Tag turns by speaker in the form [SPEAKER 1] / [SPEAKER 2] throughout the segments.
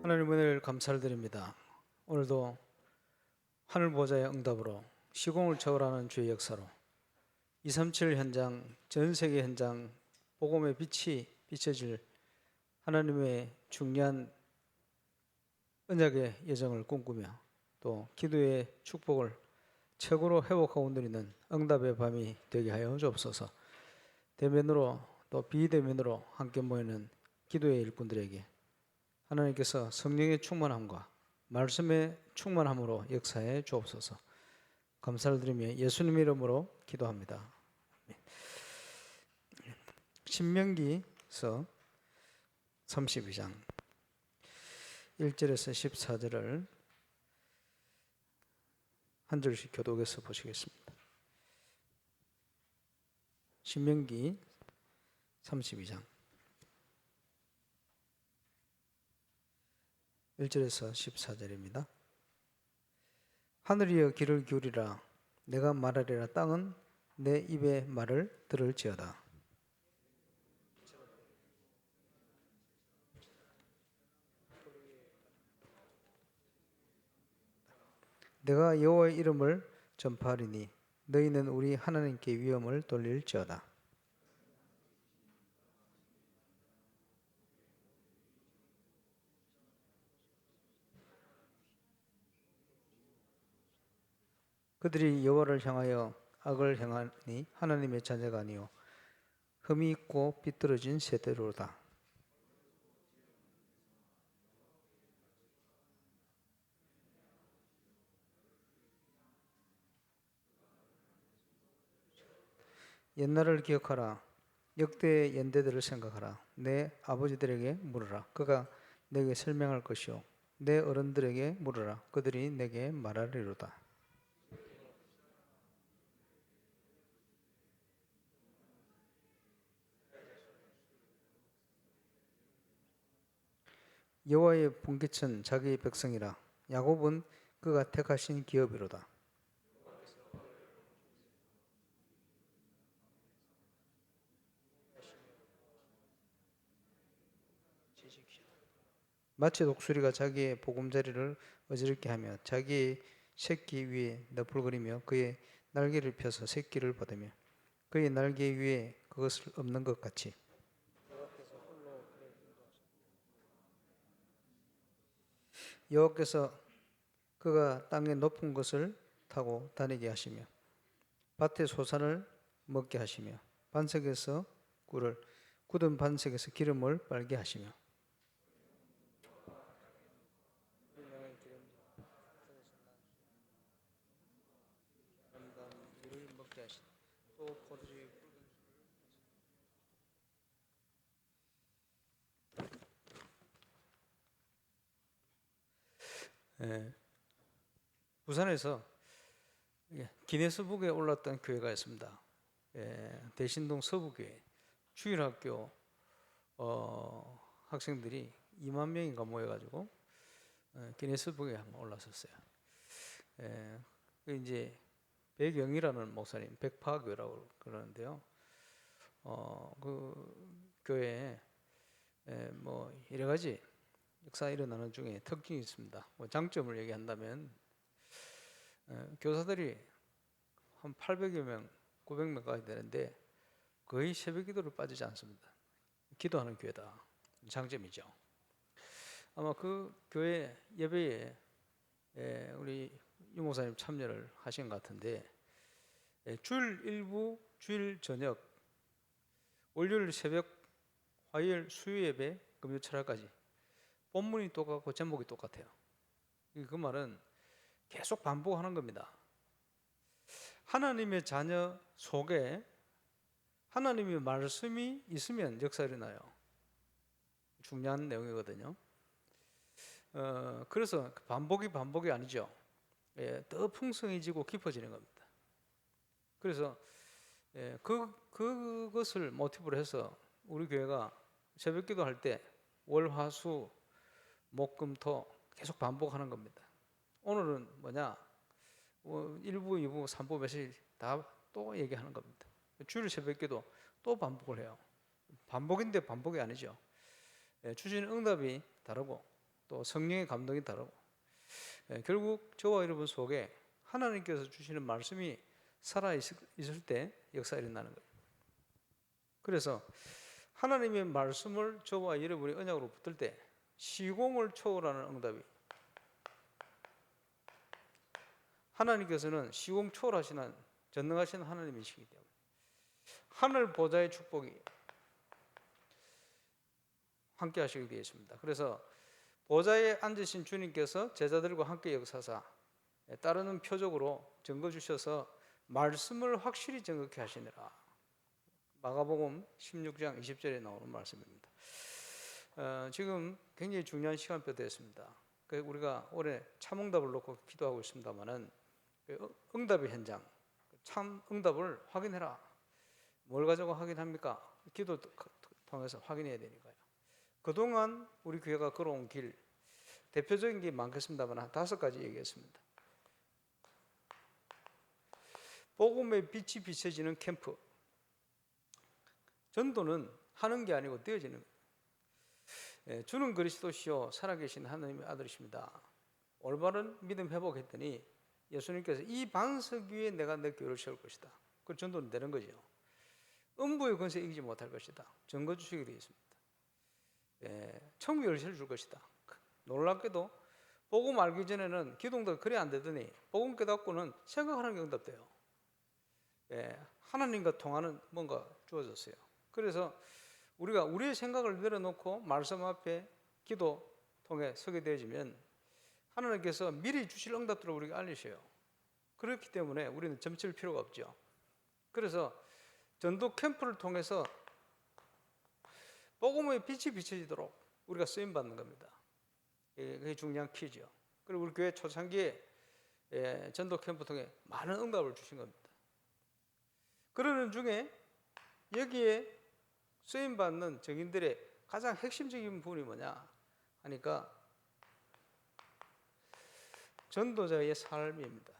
[SPEAKER 1] 하나님 은혜를 감사를 드립니다. 오늘도 하늘 보좌의 응답으로 시공을 초월하는 주의 역사로 237 현장, 전 세계 현장 복음의 빛이 비춰질 하나님의 중요한 언약의 여정을 꿈꾸며 또 기도의 축복을 최고로 회복하고 누리는 응답의 밤이 되게 하여 주옵소서. 대면으로 또 비대면으로 함께 모이는 기도의 일꾼들에게 하나님께서 성령의 충만함과 말씀의 충만함으로 역사해 주옵소서. 감사를 드리며 예수님의 이름으로 기도합니다. 신명기서 32장 1절에서 14절을 한 절씩 교독해서 보시겠습니다. 신명기 32장 1절에서 14절입니다. 하늘이여 귀를 기울이라. 내가 말하리라. 땅은 내 입의 말을 들을지어다. 내가 여호와의 이름을 전파하리니 너희는 우리 하나님께 위엄을 돌릴지어다. 그들이 여호와를 향하여 악을 행하니 하나님의 자녀가 아니요 흠이 있고 삐뚤어진 세대로다. 옛날을 기억하라. 역대의 연대들을 생각하라. 내 아버지들에게 물으라. 그가 내게 설명할 것이요 내 어른들에게 물으라. 그들이 내게 말하리로다. 여호와의 분깃은 자기 백성이라. 야곱은 그가 택하신 기업이로다. 마치 독수리가 자기의 보금자리를 어지럽게 하며 자기의 새끼 위에 너풀거리며 그의 날개를 펴서 새끼를 받으며 그의 날개 위에 그것을 엎는 것 같이 여호와께서 그가 땅의 높은 것을 타고 다니게 하시며 밭의 소산을 먹게 하시며 반석에서 꿀을 굳은 반석에서 기름을 빨게 하시며 부산에서 기네스북에 올랐던 교회가 있습니다. 대신동 서부교회 주일학교 학생들이 2만 명인가 모여가지고 기네스북에 한번 올랐었어요. 이제 백영이라는 목사님, 백파교라고 그러는데요. 그 교회에 뭐 여러 가지 역사 일어나는 중에 특징이 있습니다. 뭐 장점을 얘기한다면 교사들이 한 800여 명, 900명까지 되는데 거의 새벽 기도를 빠지지 않습니다. 기도하는 교회다. 장점이죠. 아마 그 교회 예배에 우리 유 목사님 참여를 하신 것 같은데 주일 일부, 주일 저녁, 월요일 새벽, 화요일 수요 예배, 금요 철학까지 본문이 똑같고 제목이 똑같아요. 그 말은 계속 반복하는 겁니다. 하나님의 자녀 속에 하나님의 말씀이 있으면 역사 일어나요. 중요한 내용이거든요. 그래서 반복이 아니죠. 더 풍성해지고 깊어지는 겁니다. 그래서 그것을 모티브로 해서 우리 교회가 새벽 기도할 때 월, 화, 수, 목, 금, 토 계속 반복하는 겁니다. 오늘은 뭐냐? 1부, 2부, 3부, 몇일 다 또 얘기하는 겁니다. 주일 새벽 기도 또 반복을 해요. 반복인데 반복이 아니죠. 주시는 응답이 다르고 또 성령의 감동이 다르고, 결국 저와 여러분 속에 하나님께서 주시는 말씀이 살아있을 때 역사가 일어나는 거예요. 그래서 하나님의 말씀을 저와 여러분이 언약으로 붙들 때 시공을 초월하는 응답이, 하나님께서는 시공 초월하시는 전능하신 하나님이시기 때문에 하늘 보좌의 축복이 함께 하시게 되어 있습니다. 그래서 보좌에 앉으신 주님께서 제자들과 함께 역사사 따르는 표적으로 증거 주셔서 말씀을 확실히 증거케 하시니라. 마가복음 16장 20절에 나오는 말씀입니다. 지금 굉장히 중요한 시간표 되었습니다. 우리가 올해 참응답을 놓고 기도하고 있습니다만은 응답의 현장, 참 응답을 확인해라. 뭘 가지고 확인합니까? 기도 통해서 확인해야 되니까요. 그동안 우리 교회가 걸어온 길, 대표적인 게 많겠습니다만 한 5가지 얘기했습니다. 복음의 빛이 비춰지는 캠프. 전도는 하는 게 아니고 되어지는 거예요. 주는 그리스도시요 살아계신 하나님의 아들이십니다. 올바른 믿음 회복했더니 예수님께서 이 반석 위에 내가 내 교회를 세울 것이다. 그 전도는 되는 거죠. 음부의 권세 이기지 못할 것이다. 증거 주시게 되어 있습니다. 천국 열쇠를 줄 것이다. 놀랍게도 복음 알기 전에는 기도응답이 그래 안 되더니 복음 깨닫고는 생각하는 게 응답돼요. 하나님과 통하는 뭔가 주어졌어요. 그래서 우리가 우리의 생각을 내려놓고 말씀 앞에 기도 통해 서게 되어지면 하나님께서 미리 주실 응답들을 우리가 알리셔요. 그렇기 때문에 우리는 점칠 필요가 없죠. 그래서 전도 캠프를 통해서 복음의 빛이 비춰지도록 우리가 쓰임 받는 겁니다. 그게 중요한 키죠. 그리고 우리 교회 초창기에 전도 캠프 통해 많은 응답을 주신 겁니다. 그러는 중에 여기에 쓰임 받는 증인들의 가장 핵심적인 부분이 뭐냐 하니까 전도자의 삶입니다.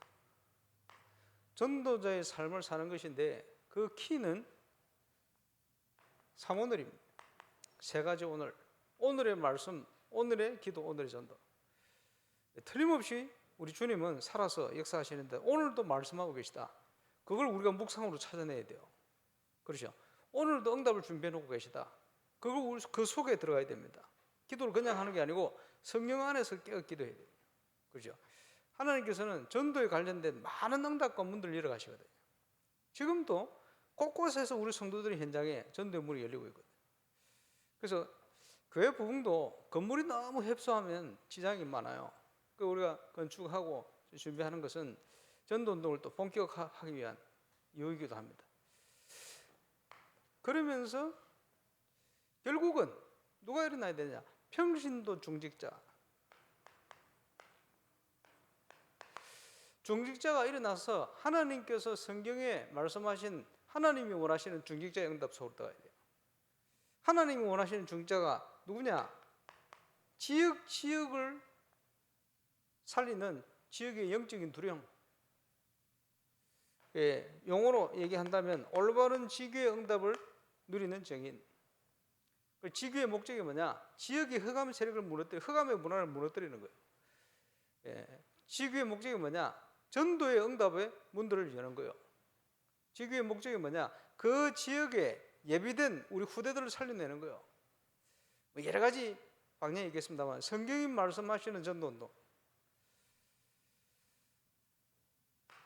[SPEAKER 1] 전도자의 삶을 사는 것인데 그 키는 3오늘입니다. 3가지 오늘. 오늘의 말씀, 오늘의 기도, 오늘의 전도. 틀림없이 우리 주님은 살아서 역사하시는데 오늘도 말씀하고 계시다. 그걸 우리가 묵상으로 찾아내야 돼요. 그렇죠? 오늘도 응답을 준비해 놓고 계시다. 그걸 그 속에 들어가야 됩니다. 기도를 그냥 하는 게 아니고 성령 안에서 깨어 기도해야 돼요. 그렇죠? 하나님께서는 전도에 관련된 많은 응답과 문들을 열어가시거든요. 지금도 곳곳에서 우리 성도들의 현장에 전도의 문이 열리고 있거든요. 그래서 교회 부흥도 건물이 너무 협소하면 지장이 많아요. 우리가 건축하고 준비하는 것은 전도운동을 또 본격화하기 위한 이유이기도 합니다. 그러면서 결국은 누가 일어나야 되냐? 평신도 중직자. 중직자가 일어나서 하나님께서 성경에 말씀하신 하나님이 원하시는 중직자의 응답 속으로 들어가야 돼요. 하나님이 원하시는 중직자가 누구냐? 지역을 살리는 지역의 영적인 두령. 용어로 얘기한다면 올바른 지교의 응답을 누리는 증인. 지교의 목적이 뭐냐? 지역의 흑암 세력을 흑암의 문화를 무너뜨리는 거예요. 지교의 목적이 뭐냐? 전도의 응답의 문들을 여는 거예요. 지교의 목적이 뭐냐? 그 지역에 예비된 우리 후대들을 살려내는 거예요. 여러 가지 방향이 있겠습니다만 성경이 말씀하시는 전도운동.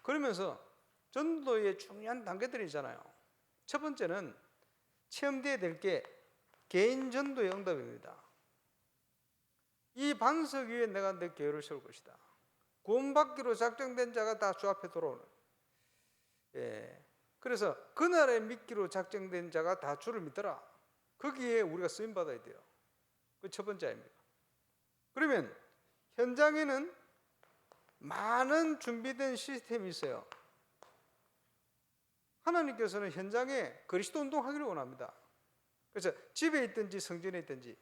[SPEAKER 1] 그러면서 전도의 중요한 단계들이 있잖아요. 첫 번째는 체험되어야 될 게 개인 전도의 응답입니다. 이 반석 위에 내가 내 교회를 세울 것이다. 구원받기로 작정된 자가 다 주 앞에 돌아오는. 그래서 그날에 믿기로 작정된 자가 다 주를 믿더라. 거기에 우리가 쓰임 받아야 돼요. 그 첫 번째 아닙니까? 그러면 현장에는 많은 준비된 시스템이 있어요. 하나님께서는 현장에 그리스도 운동하기를 원합니다. 그래서 집에 있든지 성전에 있든지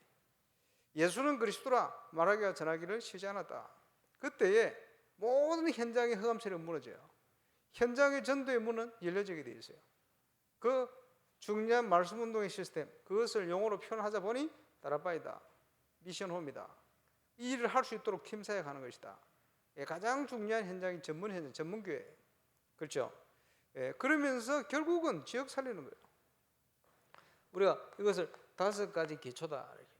[SPEAKER 1] 예수는 그리스도라 말하기와 전하기를 쉬지 않았다. 그때에 모든 현장의 흑암 세력은 무너져요. 현장의 전도의 문은 열려지게 되어 있어요. 그 중요한 말씀 운동의 시스템, 그것을 용어로 표현하자 보니 다라바이다, 미션홈이다. 이 일을 할 수 있도록 팀 사역하는 것이다. 가장 중요한 현장이 전문 현장, 전문교회. 그렇죠? 그러면서 결국은 지역 살리는 거예요. 우리가 이것을 5가지 기초다. 이렇게.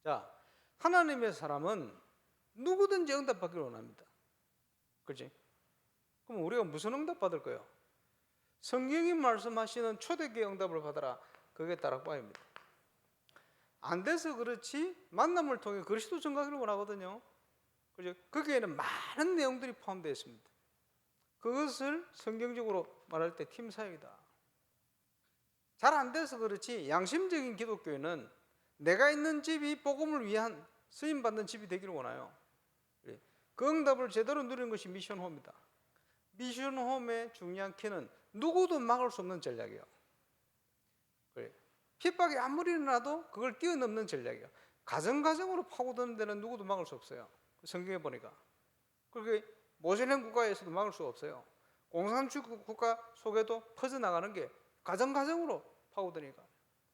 [SPEAKER 1] 자, 하나님의 사람은 누구든지 응답받기를 원합니다. 그렇지? 그럼 우리가 무슨 응답 받을 거예요? 성경이 말씀하시는 초대교회 응답을 받아라. 그게 다락방입니다. 안 돼서 그렇지 만남을 통해 그리스도 전가기를 원하거든요. 그죠? 거기에는 많은 내용들이 포함되어 있습니다. 그것을 성경적으로 말할 때 팀 사역이다. 잘 안 돼서 그렇지 양심적인 기독교회는 내가 있는 집이 복음을 위한 쓰임받는 집이 되기를 원해요. 그 응답을 제대로 누리는 것이 미션홈이다. 미션홈의 중요한 키는 누구도 막을 수 없는 전략이에요. 핍박이 아무리 일어나도 그걸 뛰어넘는 전략이에요. 가정으로 파고드는 데는 누구도 막을 수 없어요. 성경에 보니까. 그렇게 모슬렘 국가에서도 막을 수 없어요. 공산주의 국가 속에도 퍼져나가는 게 가정으로 파고드니까.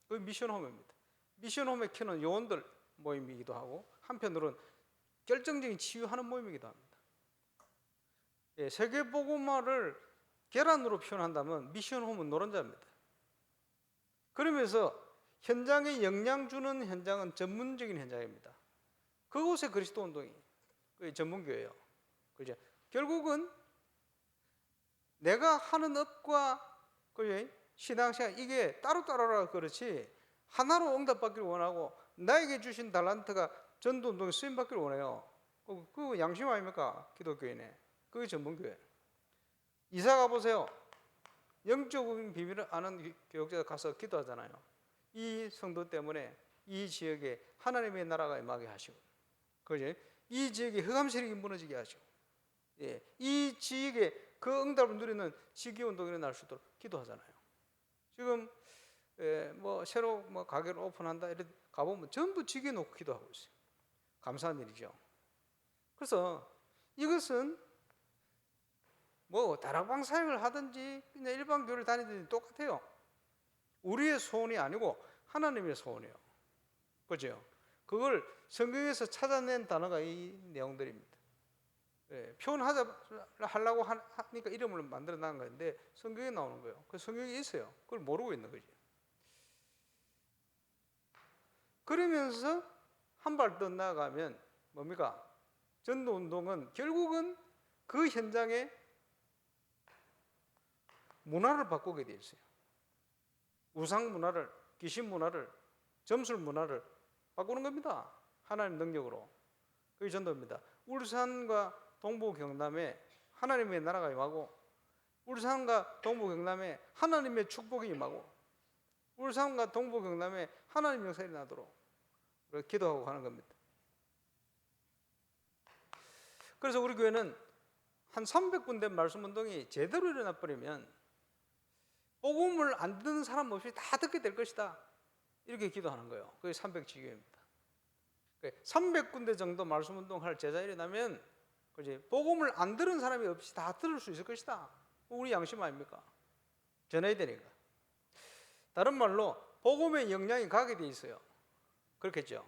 [SPEAKER 1] 그게 미션홈입니다. 미션홈의 키는 요원들 모임이기도 하고 한편으로는 결정적인 치유하는 모임이기도 합니다. 세계복음화를 계란으로 표현한다면 미션홈은 노른자입니다. 그러면서 현장에 영향 주는 현장은 전문적인 현장입니다. 그곳에 그리스도 운동이 전문교회예요. 그죠? 결국은 내가 하는 업과 신앙생활 이게 따로따로라 그렇지 하나로 응답받기를 원하고 나에게 주신 달란트가 전도운동에 쓰임받기를 원해요. 그 양심 아닙니까? 기독교인의. 그게 전문교회. 이사 가보세요. 영적인 비밀을 아는 교육자가 가서 기도하잖아요. 이 성도 때문에 이 지역에 하나님의 나라가 임하게 하시고, 그죠? 이 지역에 흑암세력이 무너지게 하시고, 이 지역에 그 응답을 누리는 지기운동이 일어날 수 있도록 기도하잖아요. 지금 새로 가게를 오픈한다 이래 가보면 전부 지게 놓고 기도하고 있어요. 감사한 일이죠. 그래서 이것은 다락방 사역을 하든지 그냥 일반 교회를 다니든지 똑같아요. 우리의 소원이 아니고 하나님의 소원이에요. 그죠? 그걸 성경에서 찾아낸 단어가 이 내용들입니다. 표현하려고 하니까 이름을 만들어 놨는 건데 성경에 나오는 거예요. 그 성경에 있어요. 그걸 모르고 있는 거지. 그러면서 한 발 더 나아가면 뭡니까? 전도운동은 결국은 그 현장에 문화를 바꾸게 돼 있어요. 우상 문화를, 귀신 문화를, 점술 문화를 바꾸는 겁니다. 하나님 능력으로. 그게 전도입니다. 울산과 동부 경남에 하나님의 나라가 임하고, 울산과 동부 경남에 하나님의 축복이 임하고, 울산과 동부 경남에 하나님의 역사가 일어나도록 기도하고 하는 겁니다. 그래서 우리 교회는 한 300군데 말씀 운동이 제대로 일어나 버리면 복음을 안 듣는 사람 없이 다 듣게 될 것이다. 이렇게 기도하는 거예요. 그게 300지교입니다. 300군데 정도 말씀 운동할 제자 일어나면 복음을 안 들은 사람이 없이 다 들을 수 있을 것이다. 우리 양심 아닙니까? 전해야 되니까. 다른 말로 복음의 영향이 가게 돼 있어요. 그렇겠죠?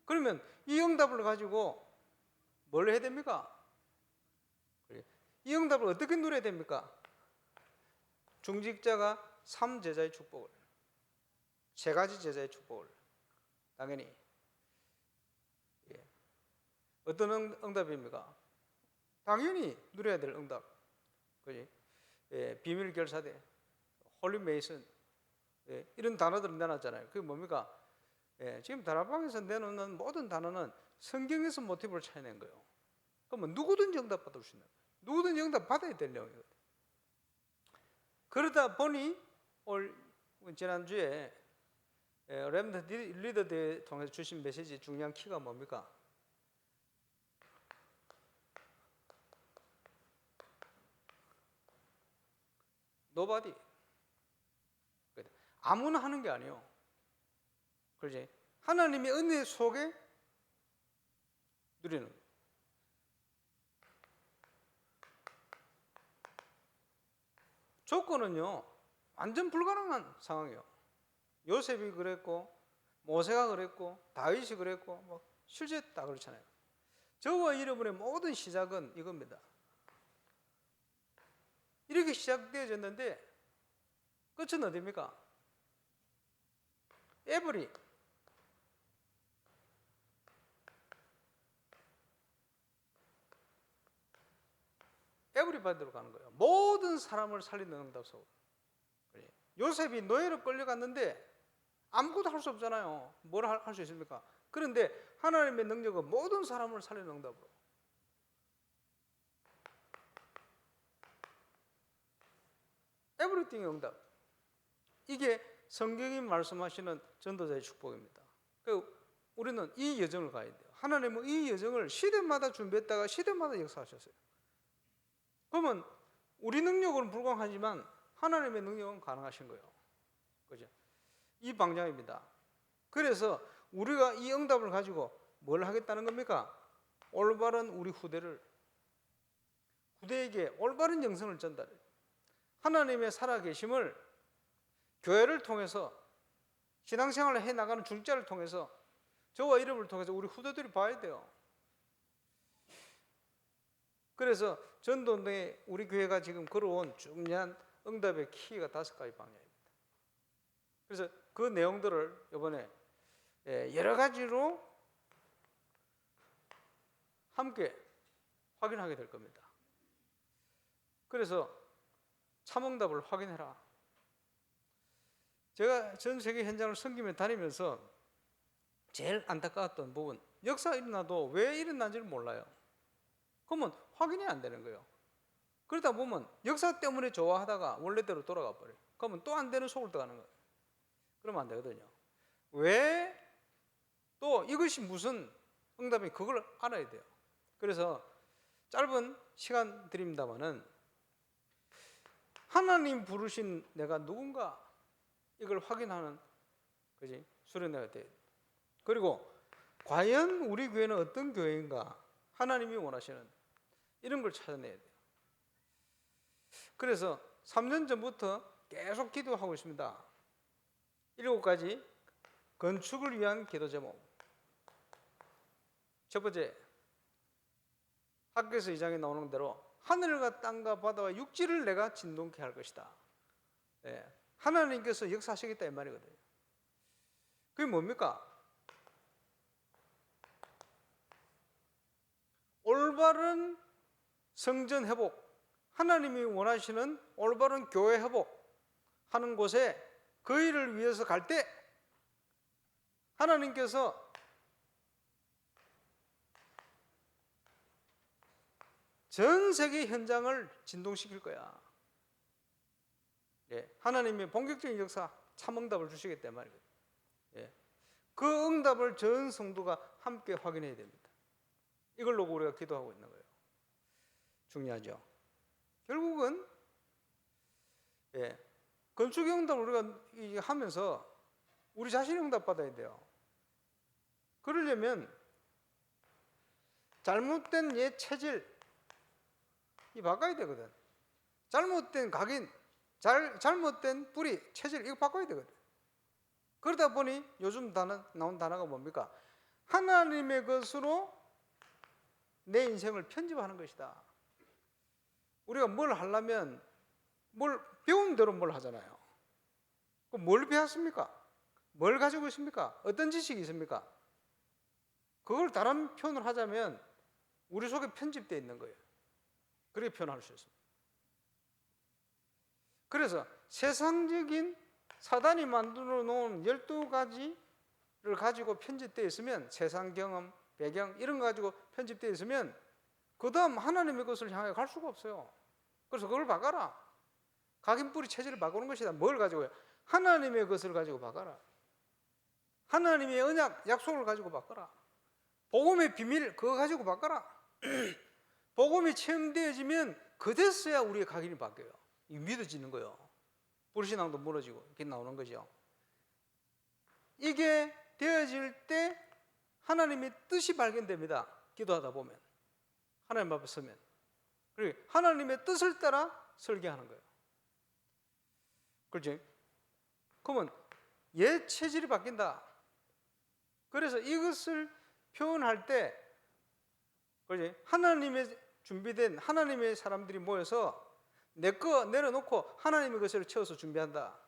[SPEAKER 1] 그러면 이 응답을 가지고 뭘 해야 됩니까? 이 응답을 어떻게 누려야 됩니까? 중직자가 3제자의 축복을, 3가지 제자의 축복을 당연히 어떤 응답입니까? 당연히 누려야 될 응답. 그지? 비밀 결사대, 홀리 메이슨, 이런 단어들을 내놨잖아요. 그게 뭡니까? 지금 다락방에서 내놓는 모든 단어는 성경에서 모티브를 찾아낸 거예요. 그러면 누구든지 응답 받을 수 있는 거예요. 누구든지 응답 받아야 될 내용이거든요. 그러다 보니 지난주에 렘넌트 리더대회 통해서 주신 메시지 중요한 키가 뭡니까? Nobody. 아무나 하는 게 아니에요. 그렇지? 하나님의 은혜 속에 누리는 거예요. 조건은요, 완전 불가능한 상황이에요. 요셉이 그랬고, 모세가 그랬고, 다윗이 그랬고, 실제 딱 그렇잖아요. 저와 여러분의 모든 시작은 이겁니다. 이렇게 시작되어졌는데 끝은 어디입니까? 에브리 바디로 가는 거예요. 모든 사람을 살리는 응답소. 요셉이 노예로 끌려갔는데 아무것도 할 수 없잖아요. 뭘 할 수 있습니까? 그런데 하나님의 능력은 모든 사람을 살리는 응답으로. 에브리띵의 응답. 이게 성경이 말씀하시는 전도자의 축복입니다. 우리는 이 여정을 가야 돼요. 하나님은 이 여정을 시대마다 준비했다가 시대마다 역사하셨어요. 그러면 우리 능력은 불가능하지만 하나님의 능력은 가능하신 거예요. 그죠? 이 방향입니다. 그래서 우리가 이 응답을 가지고 뭘 하겠다는 겁니까? 올바른 우리 후대에게 올바른 영성을 전달해. 하나님의 살아계심을 교회를 통해서 신앙생활을 해나가는 중자를 통해서 저와 여러분을 통해서 우리 후대들이 봐야 돼요. 그래서 전도운동에 우리 교회가 지금 걸어온 중요한 응답의 키가 5가지 방향입니다. 그래서 그 내용들을 이번에 여러 가지로 함께 확인하게 될 겁니다. 그래서 참응답을 확인해라. 제가 전 세계 현장을 섬기며 다니면서 제일 안타까웠던 부분, 역사가 일어나도 왜 일어난지를 몰라요. 그러면 확인이 안 되는 거예요. 그러다 보면 역사 때문에 좋아하다가 원래대로 돌아가 버려요. 그러면 또 안 되는 속을 들어가는 거예요. 그러면 안 되거든요. 왜 또 이것이 무슨 응답이 그걸 알아야 돼요. 그래서 짧은 시간 드립니다마는 하나님 부르신 내가 누군가 이걸 확인하는 수련회가 돼요. 그리고 과연 우리 교회는 어떤 교회인가, 하나님이 원하시는 이런 걸 찾아내야 돼요. 그래서 3년 전부터 계속 기도하고 있습니다. 7가지 건축을 위한 기도 제목. 첫 번째, 학교에서 2장에 나오는 대로 하늘과 땅과 바다와 육지를 내가 진동케 할 것이다. 하나님께서 역사하시겠다 이 말이거든요. 그게 뭡니까? 올바른 성전 회복, 하나님이 원하시는 올바른 교회 회복 하는 곳에 그 일을 위해서 갈 때 하나님께서 전 세계 현장을 진동시킬 거야. 하나님의 본격적인 역사 참응답을 주시겠다 말이에요. 그 응답을 전 성도가 함께 확인해야 됩니다. 이걸로 우리가 기도하고 있는 거예요. 중요하죠. 결국은 건축 응답을 우리가 하면서 우리 자신이 응답 받아야 돼요. 그러려면 잘못된 옛 체질 이 바꿔야 되거든. 잘못된 각인, 잘못된 뿌리, 체질 이거 바꿔야 되거든. 그러다 보니 요즘 나온 단어가 뭡니까? 하나님의 것으로 내 인생을 편집하는 것이다. 우리가 뭘 하려면 뭘 배운 대로 뭘 하잖아요. 그럼 뭘 배웠습니까? 뭘 가지고 있습니까? 어떤 지식이 있습니까? 그걸 다른 표현을 하자면 우리 속에 편집되어 있는 거예요. 그렇게 표현할 수 있습니다. 그래서 세상적인 사단이 만들어 놓은 12가지를 가지고 편집되어 있으면 세상 경험, 배경 이런 거 가지고 편집되어 있으면 그 다음 하나님의 것을 향해 갈 수가 없어요. 그래서 그걸 바꿔라. 각인뿌리 체질을 바꾸는 것이다. 뭘 가지고요? 하나님의 것을 가지고 바꿔라. 하나님의 언약, 약속을 가지고 바꿔라. 복음의 비밀 그거 가지고 바꿔라. 복음이 체험되어지면 그제서야 우리의 각인이 바뀌어요. 이게 믿어지는 거예요. 불신앙도 무너지고 이렇게 나오는 거죠. 이게 되어질 때 하나님의 뜻이 발견됩니다. 기도하다 보면 하나님 앞에 서면 그리고 하나님의 뜻을 따라 설계하는 거예요. 그렇지? 그러면 옛 체질이 바뀐다. 그래서 이것을 표현할 때, 그지? 하나님의 준비된 하나님의 사람들이 모여서 내 거 내려놓고 하나님의 것을 채워서 준비한다.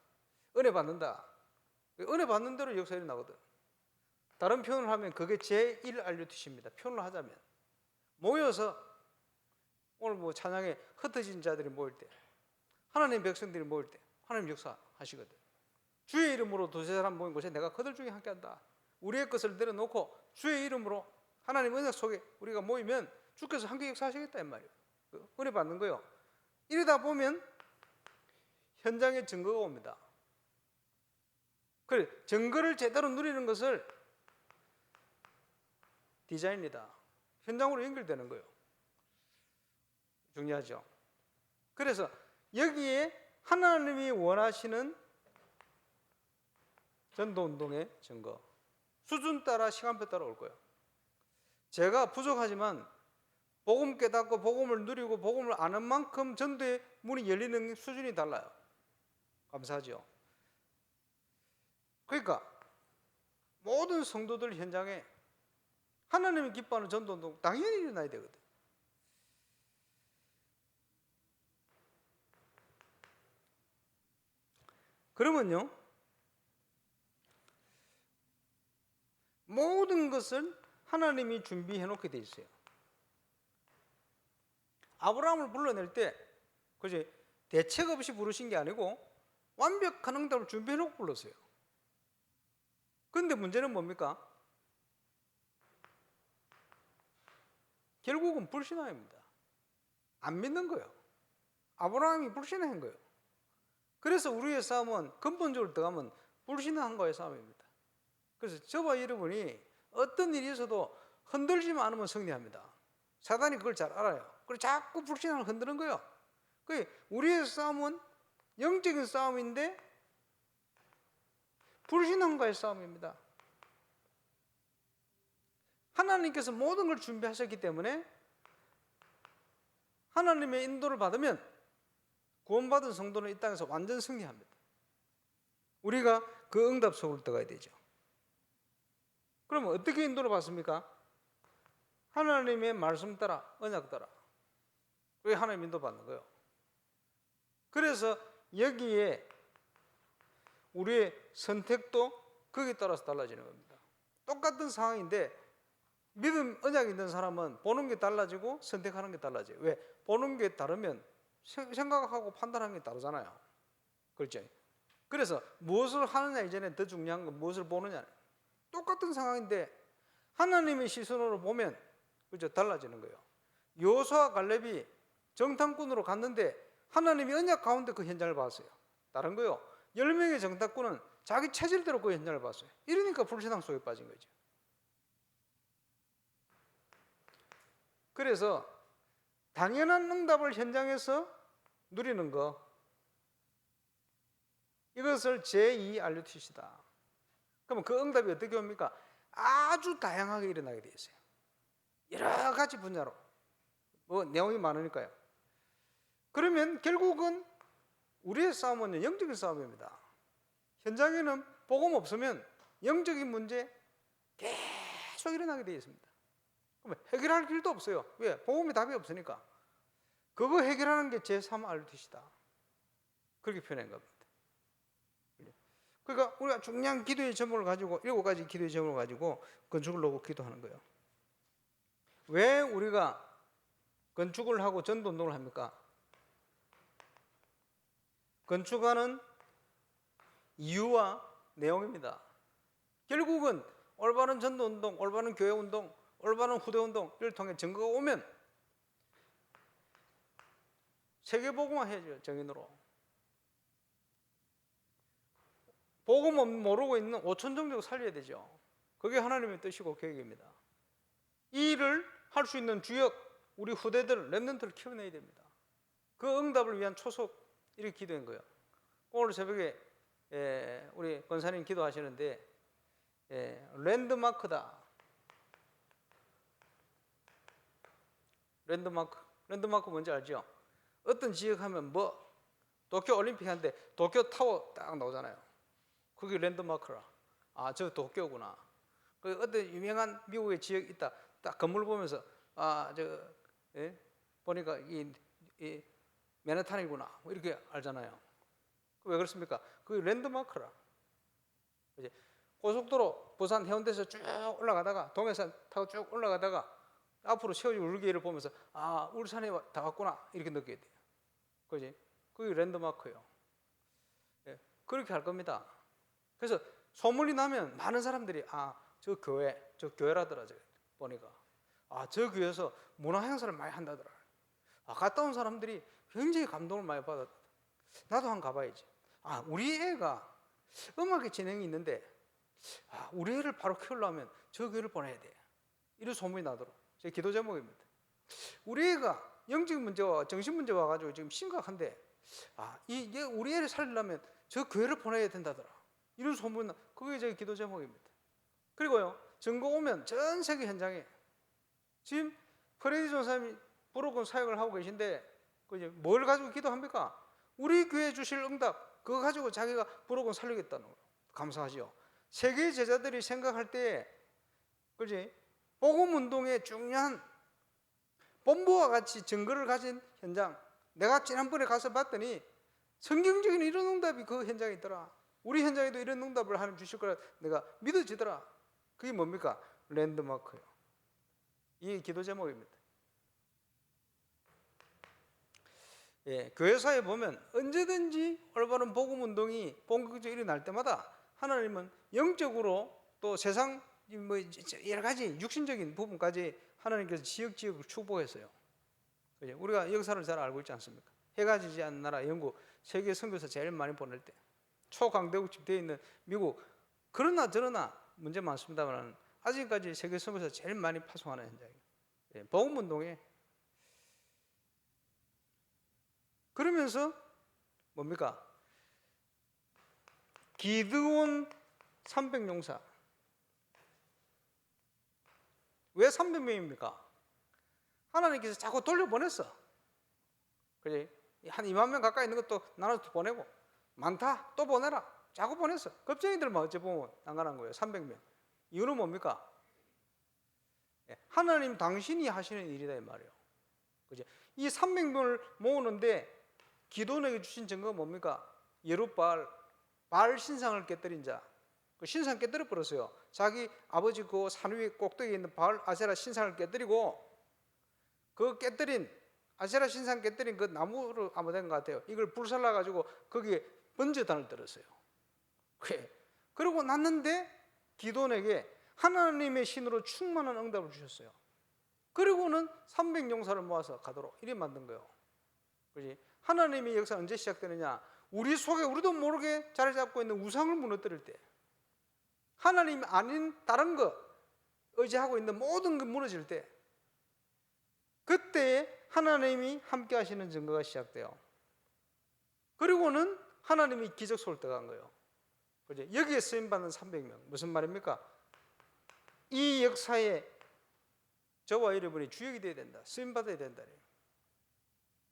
[SPEAKER 1] 은혜 받는다. 은혜 받는 대로 역사 일어나거든. 다른 표현을 하면 그게 제1 RUTC입니다. 표현을 하자면 모여서 오늘 뭐 찬양에 흩어진 자들이 모일 때, 하나님 백성들이 모일 때 하나님 역사 하시거든. 주의 이름으로 두세 사람 모인 곳에 내가 그들 중에 함께한다. 우리의 것을 내려놓고 주의 이름으로 하나님 은혜 속에 우리가 모이면 주께서 함께 역사하시겠다 이 말이에요. 은혜 받는 거요. 이러다 보면 현장에 증거가 옵니다. 그래, 증거를 제대로 누리는 것을 디자인이다. 현장으로 연결되는 거예요. 중요하죠. 그래서 여기에 하나님이 원하시는 전도운동의 증거, 수준 따라 시간표 따라 올 거예요. 제가 부족하지만 복음 깨닫고 복음을 누리고 복음을 아는 만큼 전도의 문이 열리는 수준이 달라요. 감사하죠. 그러니까 모든 성도들 현장에 하나님이 기뻐하는 전도운동 당연히 일어나야 되거든. 그러면요, 모든 것을 하나님이 준비해 놓게 돼 있어요. 아브라함을 불러낼 때, 그지? 대책 없이 부르신 게 아니고 완벽한 응답을 준비해 놓고 불렀어요. 그런데 문제는 뭡니까? 결국은 불신앙입니다. 안 믿는 거예요. 아브라함이 불신한 거예요. 그래서 우리의 싸움은 근본적으로 들어가면 불신앙과의 싸움입니다. 그래서 저와 여러분이 어떤 일이 있어도 흔들지만 않으면 승리합니다. 사단이 그걸 잘 알아요. 그래서 자꾸 불신앙을 흔드는 거예요. 우리의 싸움은 영적인 싸움인데 불신앙과의 싸움입니다. 하나님께서 모든 걸 준비하셨기 때문에 하나님의 인도를 받으면 구원받은 성도는 이 땅에서 완전 승리합니다. 우리가 그 응답 속으로 들어가야 되죠. 그러면 어떻게 인도를 받습니까? 하나님의 말씀 따라, 언약 따라. 그게 하나님 인도 받는 거예요. 그래서 여기에 우리의 선택도 거기에 따라서 달라지는 겁니다. 똑같은 상황인데 믿음, 언약이 있는 사람은 보는 게 달라지고 선택하는 게 달라져요. 왜? 보는 게 다르면 생각하고 판단하는 게 다르잖아요. 그렇죠? 그래서 무엇을 하느냐 이전에 더 중요한 건 무엇을 보느냐. 똑같은 상황인데 하나님의 시선으로 보면 그죠? 달라지는 거예요. 여호수아와 갈렙이 정탐꾼으로 갔는데 하나님이 언약 가운데 그 현장을 봤어요. 다른 거요. 10명의 정탐꾼은 자기 체질대로 그 현장을 봤어요. 이러니까 불신앙 속에 빠진 거죠. 그래서 당연한 응답을 현장에서 누리는 거, 이것을 제2 RUTC다. 그러면 그 응답이 어떻게 옵니까? 아주 다양하게 일어나게 되어 있어요. 여러 가지 분야로. 내용이 많으니까요. 그러면 결국은 우리의 싸움은 영적인 싸움입니다. 현장에는 복음 없으면 영적인 문제 계속 일어나게 되어 있습니다. 그러면 해결할 길도 없어요. 왜? 복음이 답이 없으니까. 그거 해결하는 게 제3 RUTC다. 그렇게 표현한 겁니다. 그러니까 우리가 중요한 기도의 제목을 가지고 7가지 기도의 제목을 가지고 건축을 놓고 기도하는 거예요. 왜 우리가 건축을 하고 전도운동을 합니까? 건축하는 이유와 내용입니다. 결국은 올바른 전도운동, 올바른 교회운동, 올바른 후대운동을 통해 증거가 오면 세계복음화 해야죠. 정인으로. 복음 모르고 있는 5천 종족 살려야 되죠. 그게 하나님의 뜻이고 계획입니다. 이 일을 할 수 있는 주역, 우리 후대들, 렘넌트를 키워내야 됩니다. 그 응답을 위한 초석, 이렇게 기도한 거예요. 오늘 새벽에 우리 권사님 기도하시는데 랜드마크다. 랜드마크 뭔지 알죠? 어떤 지역 하면 도쿄 올림픽 하는데 도쿄 타워 딱 나오잖아요. 그게 랜드마크라. 아, 저 도쿄구나. 그 어떤 유명한 미국의 지역 있다. 딱 건물 보면서 예? 보니까 이 맨하탄이구나 뭐 이렇게 알잖아요. 왜 그렇습니까? 그 랜드마크라. 이제 고속도로 부산 해운대에서 쭉 올라가다가 동해산 타고 쭉 올라가다가 앞으로 세워진 울기를 보면서 아 울산에 다 왔구나 이렇게 느껴야 돼요. 그지? 그게 랜드마크예요. 예, 그렇게 할 겁니다. 그래서 소문이 나면 많은 사람들이 저 교회라더라 보니까 저 교회에서 문화 행사를 많이 한다더라. 갔다 온 사람들이 굉장히 감동을 많이 받았다. 나도 한번 가봐야지. 우리 애가 음악에 재능이 있는데 우리 애를 바로 키우려면 저 교회를 보내야 돼. 이런 소문이 나도록 제 기도 제목입니다. 우리 애가 영적 문제와 정신 문제 와가지고 지금 심각한데 이게 우리 애를 살리려면 저 교회를 보내야 된다더라. 이런 소문 그게 제 기도 제목입니다. 그리고요 증거 오면 전 세계 현장에 지금 프레디 전사님이 부록은 사역을 하고 계신데 뭘 가지고 기도합니까? 우리 교회 주실 응답 그거 가지고 자기가 부록은 살리겠다는 거예요. 감사하죠. 세계 제자들이 생각할 때 그지 복음 운동의 중요한 본부와 같이 증거를 가진 현장 내가 지난번에 가서 봤더니 성경적인 이런 응답이 그 현장에 있더라. 우리 현장에도 이런 응답을 하나님 주실 거라 내가 믿어지더라. 그게 뭡니까? 랜드마크예요. 이게 기도 제목입니다. 예, 교회사에 보면 언제든지 올바른 복음 운동이 본격적으로 일어날 때마다 하나님은 영적으로 또 세상 뭐 여러 가지 육신적인 부분까지 하나님께서 지역지역을 축복했어요. 우리가 역사를 잘 알고 있지 않습니까? 해가 지지 않는 나라 영국 세계 선교사 제일 많이 보낼 때 초강대국집 되어 있는 미국 그러나 저러나 문제 많습니다만 아직까지 세계 선교사 제일 많이 파송하는 현장이에요. 예, 복음 운동에 그러면서 뭡니까? 기드온 300용사 왜 300명입니까? 하나님께서 자꾸 돌려보냈어. 그지? 한 2만 명 가까이 있는 것도 나눠서 보내고 많다 또 보내라 자꾸 보냈어. 겁쟁이들만 어찌 보면 난간한 거예요. 300명. 이유는 뭡니까? 하나님 당신이 하시는 일이다 이 말이에요. 그지? 이 300명을 모으는데 기도원에게 주신 증거가 뭡니까? 예룻바알 바알 신상을 깨뜨린 자. 그 신상 깨뜨려 버렸어요. 자기 아버지 그 산 위에 꼭대기에 있는 바알 아세라 신상을 깨뜨리고 그 깨뜨린 아세라 신상 깨뜨린 그 나무로 아마 된 것 같아요. 이걸 불살라 가지고 거기에 번제단을 들었어요. 그러고 났는데 기도원에게 하나님의 신으로 충만한 응답을 주셨어요. 그리고는 300용사를 모아서 가도록 이렇게 만든 거예요. 그렇지? 하나님의 역사는 언제 시작되느냐? 우리 속에 우리도 모르게 자리 잡고 있는 우상을 무너뜨릴 때, 하나님 아닌 다른 거 의지하고 있는 모든 게 무너질 때, 그때에 하나님이 함께 하시는 증거가 시작돼요. 그리고는 하나님이 기적 속을 들어간 거예요. 그렇지? 여기에 쓰임받는 300명 무슨 말입니까? 이 역사에 저와 여러분이 주역이 되어야 된다. 쓰임받아야 된다.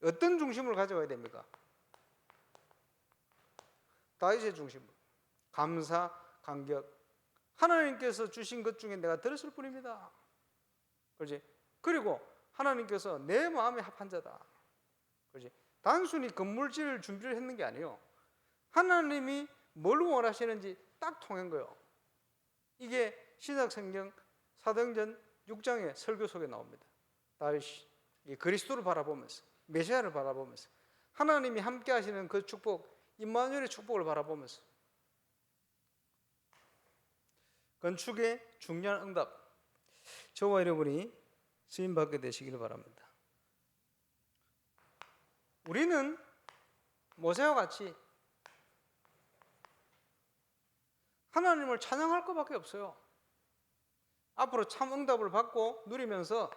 [SPEAKER 1] 어떤 중심을 가져가야 됩니까? 다윗의 중심으로. 감사, 감격. 하나님께서 주신 것 중에 내가 들었을 뿐입니다. 그렇지? 그리고 하나님께서 내 마음에 합한 자다. 그렇지? 단순히 건물지을 준비를 했는 게 아니에요. 하나님이 뭘 원하시는지 딱 통한 거예요. 이게 신약성경 사도행전 6장의 설교 속에 나옵니다. 다윗이 그리스도를 바라보면서 메시아를 바라보면서 하나님이 함께 하시는 그 축복 임마누엘의 축복을 바라보면서 건축의 중요한 응답 저와 여러분이 쓰임받게 되시기를 바랍니다. 우리는 모세와 같이 하나님을 찬양할 것밖에 없어요. 앞으로 참 응답을 받고 누리면서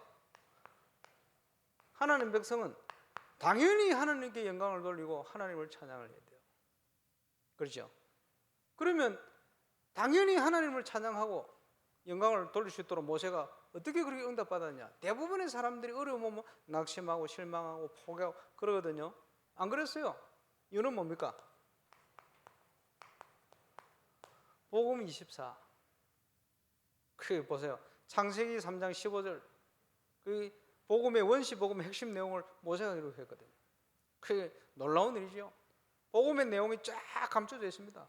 [SPEAKER 1] 하나님 백성은 당연히 하나님께 영광을 돌리고 하나님을 찬양을 해야 돼요. 그렇죠? 그러면 당연히 하나님을 찬양하고 영광을 돌릴 수 있도록 모세가 어떻게 그렇게 응답받았냐? 대부분의 사람들이 어려움 오면 낙심하고 실망하고 포기하고 그러거든요. 안 그랬어요? 이유는 뭡니까? 복음 24. 그 보세요. 창세기 3장 15절 그 복음의 원시 복음의 핵심 내용을 모세가 기록했거든요. 그게 놀라운 일이죠. 복음의 내용이 쫙 감춰져 있습니다.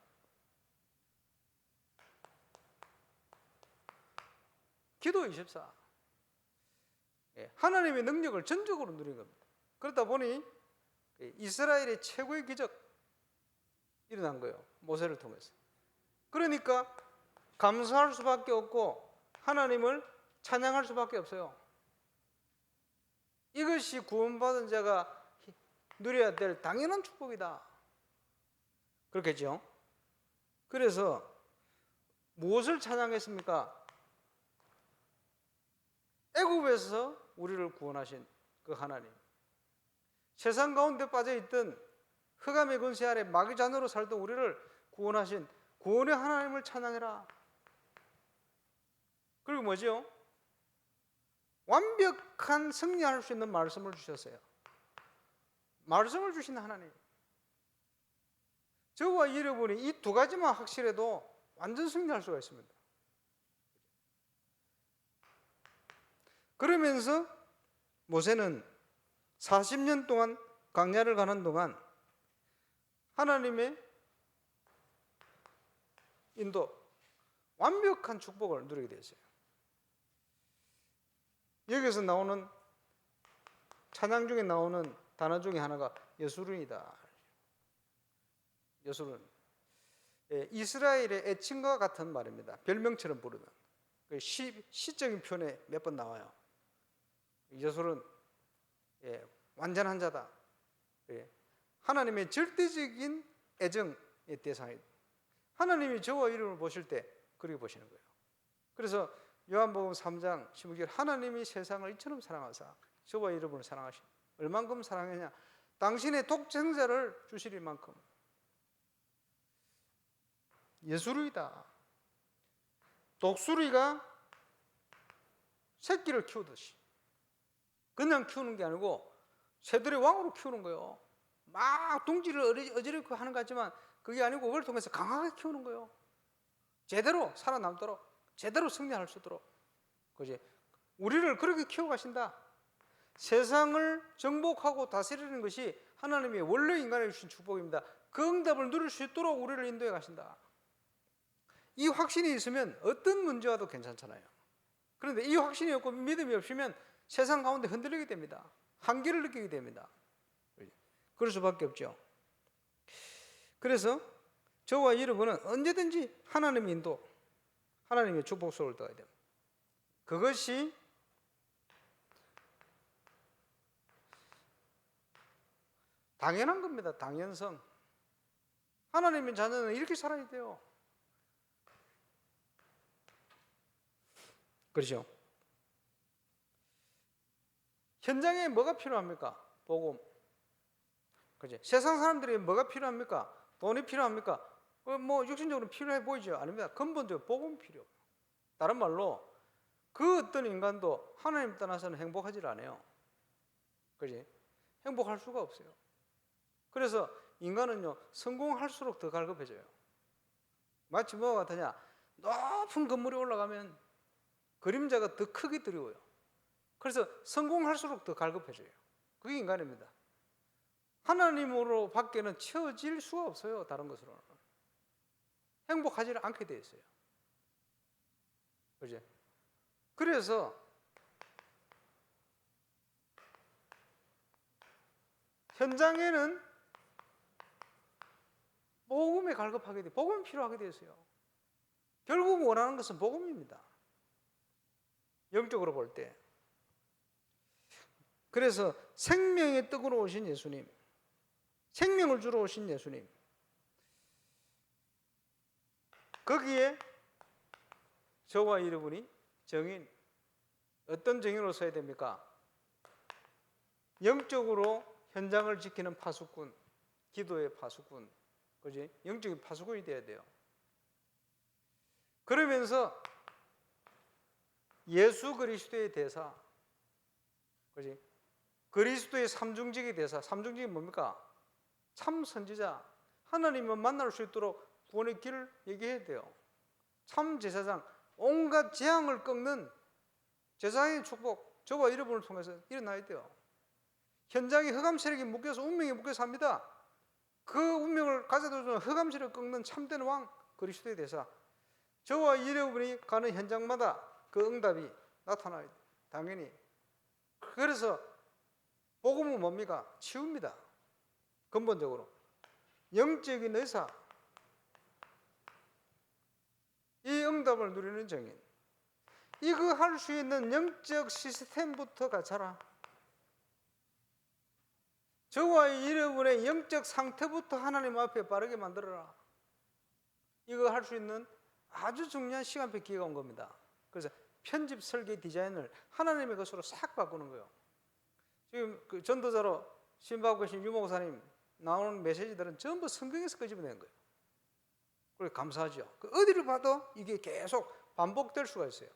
[SPEAKER 1] 기도 24. 하나님의 능력을 전적으로 누린 겁니다. 그러다 보니 이스라엘의 최고의 기적 일어난 거예요. 모세를 통해서. 그러니까 감사할 수밖에 없고 하나님을 찬양할 수밖에 없어요. 이것이 구원받은 자가 누려야 될 당연한 축복이다. 그렇겠죠? 그래서 무엇을 찬양했습니까? 애굽에서 우리를 구원하신 그 하나님, 세상 가운데 빠져있던 흑암의 권세 아래 마귀 자녀로 살던 우리를 구원하신 구원의 하나님을 찬양해라. 그리고 뭐죠? 완벽한 승리할 수 있는 말씀을 주셨어요. 말씀을 주신 하나님. 저와 여러분이 이 두 가지만 확실해도 완전 승리할 수가 있습니다. 그러면서 모세는 40년 동안 광야를 가는 동안 하나님의 인도, 완벽한 축복을 누리게 되었어요. 여기서 나오는 찬양 중에 나오는 단어 중에 하나가 여수룬이다. 여수룬, 이스라엘의 애칭과 같은 말입니다. 별명처럼 부르는 시적인 표현에 몇 번 나와요. 여수룬, 완전한 자다. 하나님의 절대적인 애정의 대상이다. 하나님이 저와 이름을 보실 때 그렇게 보시는 거예요. 그래서 요한복음 3장 16절 하나님이 세상을 이처럼 사랑하사 저와 여러분을 사랑하시니 얼만큼 사랑했냐? 당신의 독생자를 주실 만큼. 예수루이다. 독수리가 새끼를 키우듯이 그냥 키우는 게 아니고 새들의 왕으로 키우는 거예요. 막 둥지를 어지럽게 하는 것 같지만 그게 아니고 그걸 통해서 강하게 키우는 거예요. 제대로 살아남도록, 제대로 승리할 수 있도록. 그지? 우리를 그렇게 키워가신다. 세상을 정복하고 다스리는 것이 하나님의 원래 인간에게 주신 축복입니다. 그 응답을 누릴 수 있도록 우리를 인도해 가신다. 이 확신이 있으면 어떤 문제와도 괜찮잖아요. 그런데 이 확신이 없고 믿음이 없으면 세상 가운데 흔들리게 됩니다. 한계를 느끼게 됩니다. 그럴 수밖에 없죠. 그래서 저와 여러분은 언제든지 하나님의 인도, 하나님의 축복 속을 떠야 됩니다. 그것이 당연한 겁니다. 당연성. 하나님의 자녀는 이렇게 살아야 돼요. 그렇죠? 현장에 뭐가 필요합니까? 복음. 그죠? 세상 사람들이 뭐가 필요합니까? 돈이 필요합니까? 뭐 육신적으로 필요해 보이죠? 아닙니다. 근본적으로 복음이 필요해요. 다른 말로 그 어떤 인간도 하나님 떠나서는 행복하지 않아요. 그지? 행복할 수가 없어요. 그래서 인간은요, 성공할수록 더 갈급해져요. 마치 뭐가 같으냐? 높은 건물에 올라가면 그림자가 더 크게 드리워요. 그래서 성공할수록 더 갈급해져요. 그게 인간입니다. 하나님으로 밖에는 채워질 수가 없어요. 다른 것으로는. 행복하지 않게 되어 있어요. 그죠? 그래서 현장에는 복음에 갈급하게 돼, 복음이 필요하게 되었어요. 결국 원하는 것은 복음입니다. 영적으로 볼 때. 그래서 생명의 떡으로 오신 예수님, 생명을 주러 오신 예수님, 거기에 저와 여러분이 정인, 어떤 정인으로 서야 됩니까? 영적으로 현장을 지키는 파수꾼, 기도의 파수꾼, 그지? 영적인 파수꾼이 되어야 돼요. 그러면서 예수 그리스도의 대사, 그지? 그리스도의 삼중직의 대사, 삼중직이 뭡니까? 참 선지자, 하나님을 만날 수 있도록 구원의 길을 얘기해야 돼요. 참 제사장, 온갖 재앙을 꺾는 제사장의 축복, 저와 여러분을 통해서 일어나야 돼요. 현장에 흑암 세력이 묶여서 운명이 묶여서 합니다. 그 운명을 가져다 주는 흑암 세력을 꺾는 참된 왕 그리스도의 대사, 저와 여러분이 가는 현장마다 그 응답이 나타나야 돼요. 당연히. 그래서 복음은 뭡니까? 치유입니다. 근본적으로 영적인 의사, 이 응답을 누리는 정인, 이거 할 수 있는 영적 시스템부터 갖춰라. 저와 여러분의 영적 상태부터 하나님 앞에 바르게 만들어라. 이거 할 수 있는 아주 중요한 시간표 기회가 온 겁니다. 그래서 편집, 설계, 디자인을 하나님의 것으로 싹 바꾸는 거예요. 지금 그 전도자로 신바고 계신 유목사님 나오는 메시지들은 전부 성경에서 끄집어낸 거예요. 그래서 감사하죠. 어디를 봐도 이게 계속 반복될 수가 있어요.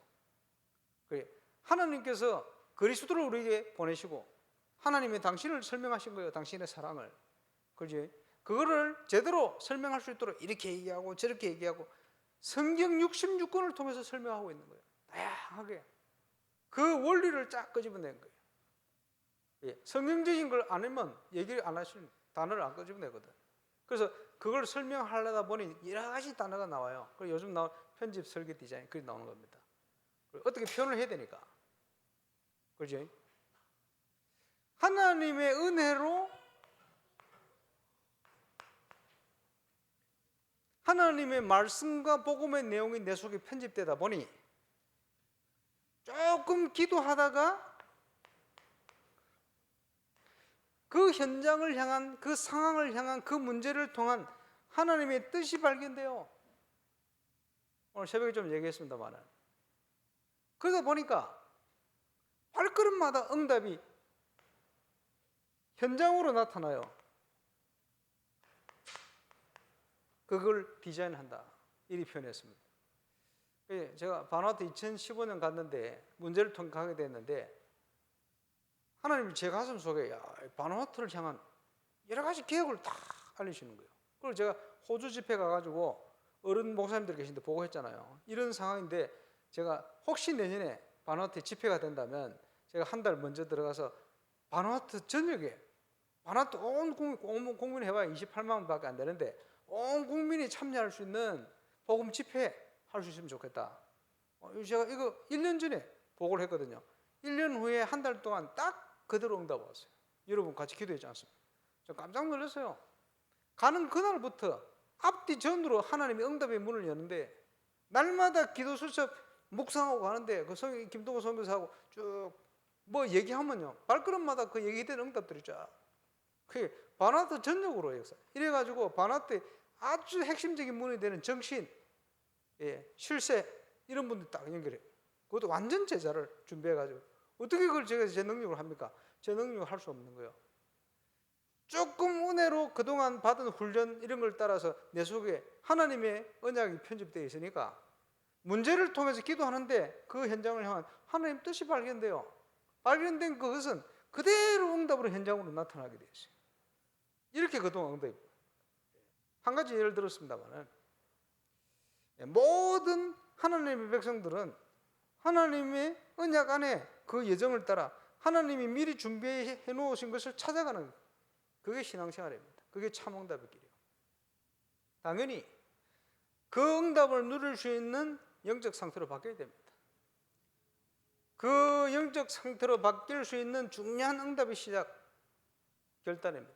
[SPEAKER 1] 하나님께서 그리스도를 우리에게 보내시고 하나님이 당신을 설명하신 거예요. 당신의 사랑을. 그렇지? 그거를 제대로 설명할 수 있도록 이렇게 얘기하고 저렇게 얘기하고 성경 66권을 통해서 설명하고 있는 거예요. 다양하게. 그 원리를 쫙 끄집어낸 거예요. 예, 성경적인 걸 안 하면 얘기를 안 하시는 단어를 안 끄집어내거든. 그래서 그걸 설명하려다 보니 여러 가지 단어가 나와요. 그리고 요즘 나온 편집, 설계, 디자인 그게 나오는 겁니다. 어떻게 표현을 해야 되니까. 그렇지? 하나님의 은혜로 하나님의 말씀과 복음의 내용이 내 속에 편집되다 보니 조금 기도하다가 그 현장을 향한, 그 상황을 향한 그 문제를 통한 하나님의 뜻이 발견돼요. 오늘 새벽에 좀 얘기했습니다만, 그러다 보니까 발걸음마다 응답이 현장으로 나타나요. 그걸 디자인한다, 이리 표현했습니다. 제가 바누아투 2015년 갔는데 문제를 통해 가게 됐는데 하나님이 제 가슴 속에 바누아투를 향한 여러 가지 계획을 다 알리시는 거예요. 그리고 제가 호주 집회 가가지고 어른 목사님들 계신데 보고했잖아요. 이런 상황인데 제가 혹시 내년에 바누아투 집회가 된다면 제가 한 달 먼저 들어가서 바누아투 전역에, 바누아투 온 국민 해봐야 28만 밖에 안 되는데 온 국민이 참여할 수 있는 복음 집회 할 수 있으면 좋겠다. 제가 이거 1년 전에 보고를 했거든요. 1년 후에 한 달 동안 딱 그대로 응답 왔어요. 여러분 같이 기도했지 않습니까? 저 깜짝 놀랐어요. 가는 그날부터 앞뒤 전으로 하나님이 응답의 문을 여는데 날마다 기도 수첩 묵상하고 가는데 그 김동호 선교사하고 쭉 뭐 얘기하면요 발걸음마다 그 얘기된 응답들이 쫙, 그게 바누아투 전역으로 역사. 이래가지고 바누아투의 아주 핵심적인 문이 되는 정신, 실세 이런 분들 딱 연결해. 그것도 완전 제자를 준비해가지고 어떻게 그걸 제가 제 능력으로 합니까? 제 능력으로 할 수 없는 거예요. 조금 은혜로 그동안 받은 훈련 이런 걸 따라서 내 속에 하나님의 언약이 편집되어 있으니까 문제를 통해서 기도하는데 그 현장을 향한 하나님 뜻이 발견돼요. 발견된 그것은 그대로 응답으로 현장으로 나타나게 되어 있어요. 이렇게 그동안 응답이. 한 가지 예를 들었습니다만 모든 하나님의 백성들은 하나님의 언약 안에 그 예정을 따라 하나님이 미리 준비해 놓으신 것을 찾아가는 거예요. 그게 신앙생활입니다. 그게 참 응답의 길이에요. 당연히 그 응답을 누릴 수 있는 영적 상태로 바뀌어야 됩니다. 그 영적 상태로 바뀔 수 있는 중요한 응답의 시작, 결단입니다.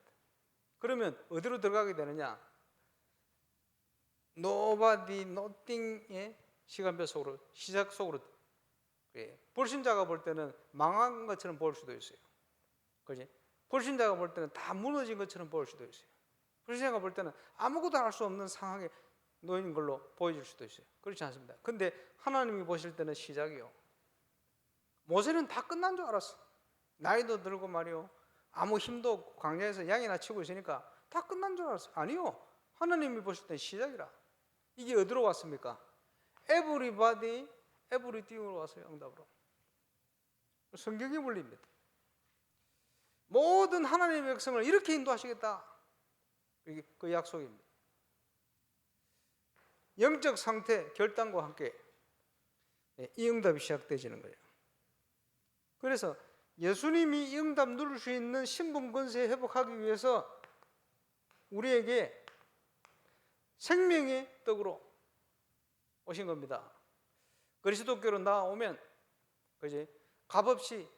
[SPEAKER 1] 그러면 어디로 들어가게 되느냐? Nobody, Nothing의 시간표 속으로, 시작 속으로. 불신자가 볼 때는 망한 것처럼 볼 수도 있어요. 그렇지? 불신자가 볼 때는 다 무너진 것처럼 볼 수도 있어요. 불신자가 볼 때는 아무것도 할 수 없는 상황에 놓인 걸로 보여질 수도 있어요. 그렇지 않습니다. 근데 하나님이 보실 때는 시작이요. 모세는 다 끝난 줄 알았어. 나이도 들고 말이요. 아무 힘도 없고 광야에서 양이나 치고 있으니까 다 끝난 줄 알았어. 아니요. 하나님이 보실 때는 시작이라. 이게 어디로 왔습니까? Everybody, everything으로 왔어요. 응답으로. 성경의 원리입니다. 모든 하나님의 백성을 이렇게 인도하시겠다. 이게 그 약속입니다. 영적 상태 결단과 함께 이 응답이 시작되지는 거예요. 그래서 예수님이 이 응답 누릴 수 있는 신분 권세 회복하기 위해서 우리에게 생명의 떡으로 오신 겁니다. 그리스도께로 나아오면 그지? 값없이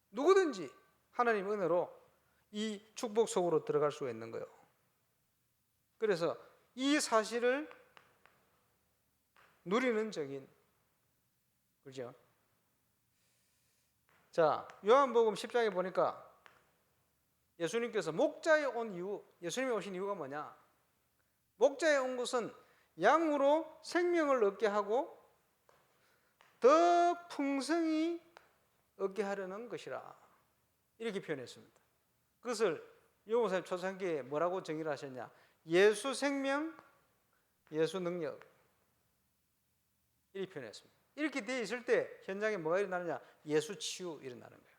[SPEAKER 1] 누구든지 하나님 은혜로 이 축복 속으로 들어갈 수가 있는 거예요. 그래서 이 사실을 누리는 적인, 그죠? 자, 요한복음 10장에 보니까 예수님께서 목자에 온 이유, 예수님이 오신 이유가 뭐냐? 목자에 온 것은 양으로 생명을 얻게 하고 더 풍성히 얻게 하려는 것이라, 이렇게 표현했습니다. 그것을 요목사님 초창기에 뭐라고 정의를 하셨냐? 예수 생명, 예수 능력, 이렇게 표현했습니다. 이렇게 되어 있을 때 현장에 뭐가 일어나느냐? 예수 치유 일어나는 거예요.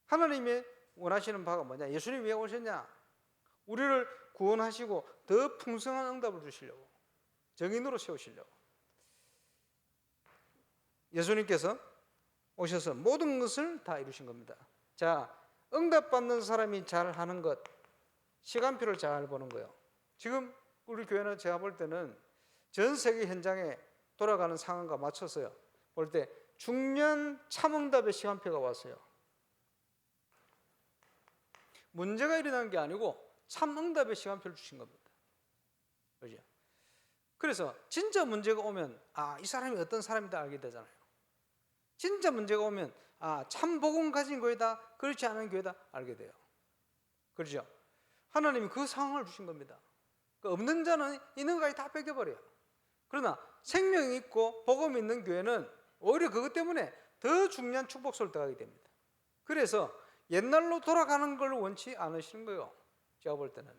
[SPEAKER 1] 하나님의 원하시는 바가 뭐냐? 예수님이 왜 오셨냐? 우리를 구원하시고 더 풍성한 응답을 주시려고, 정인으로 세우시려고. 예수님께서 오셔서 모든 것을 다 이루신 겁니다. 자, 응답받는 사람이 잘하는 것, 시간표를 잘 보는 거예요. 지금 우리 교회는 제가 볼 때는 전 세계 현장에 돌아가는 상황과 맞춰서요, 볼 때 중년 참응답의 시간표가 왔어요. 문제가 일어난 게 아니고 참응답의 시간표를 주신 겁니다. 그죠? 그래서 진짜 문제가 오면 이 사람이 어떤 사람이다 알게 되잖아요. 진짜 문제가 오면 참 복음 가진 교회다, 그렇지 않은 교회다 알게 돼요. 그렇죠? 하나님이 그 상황을 주신 겁니다. 없는 자는 있는 것까지 다 뺏겨버려요. 그러나 생명이 있고 복음이 있는 교회는 오히려 그것 때문에 더 중요한 축복 속을 들어가게 됩니다. 그래서 옛날로 돌아가는 걸 원치 않으시는 거예요. 제가 볼 때는.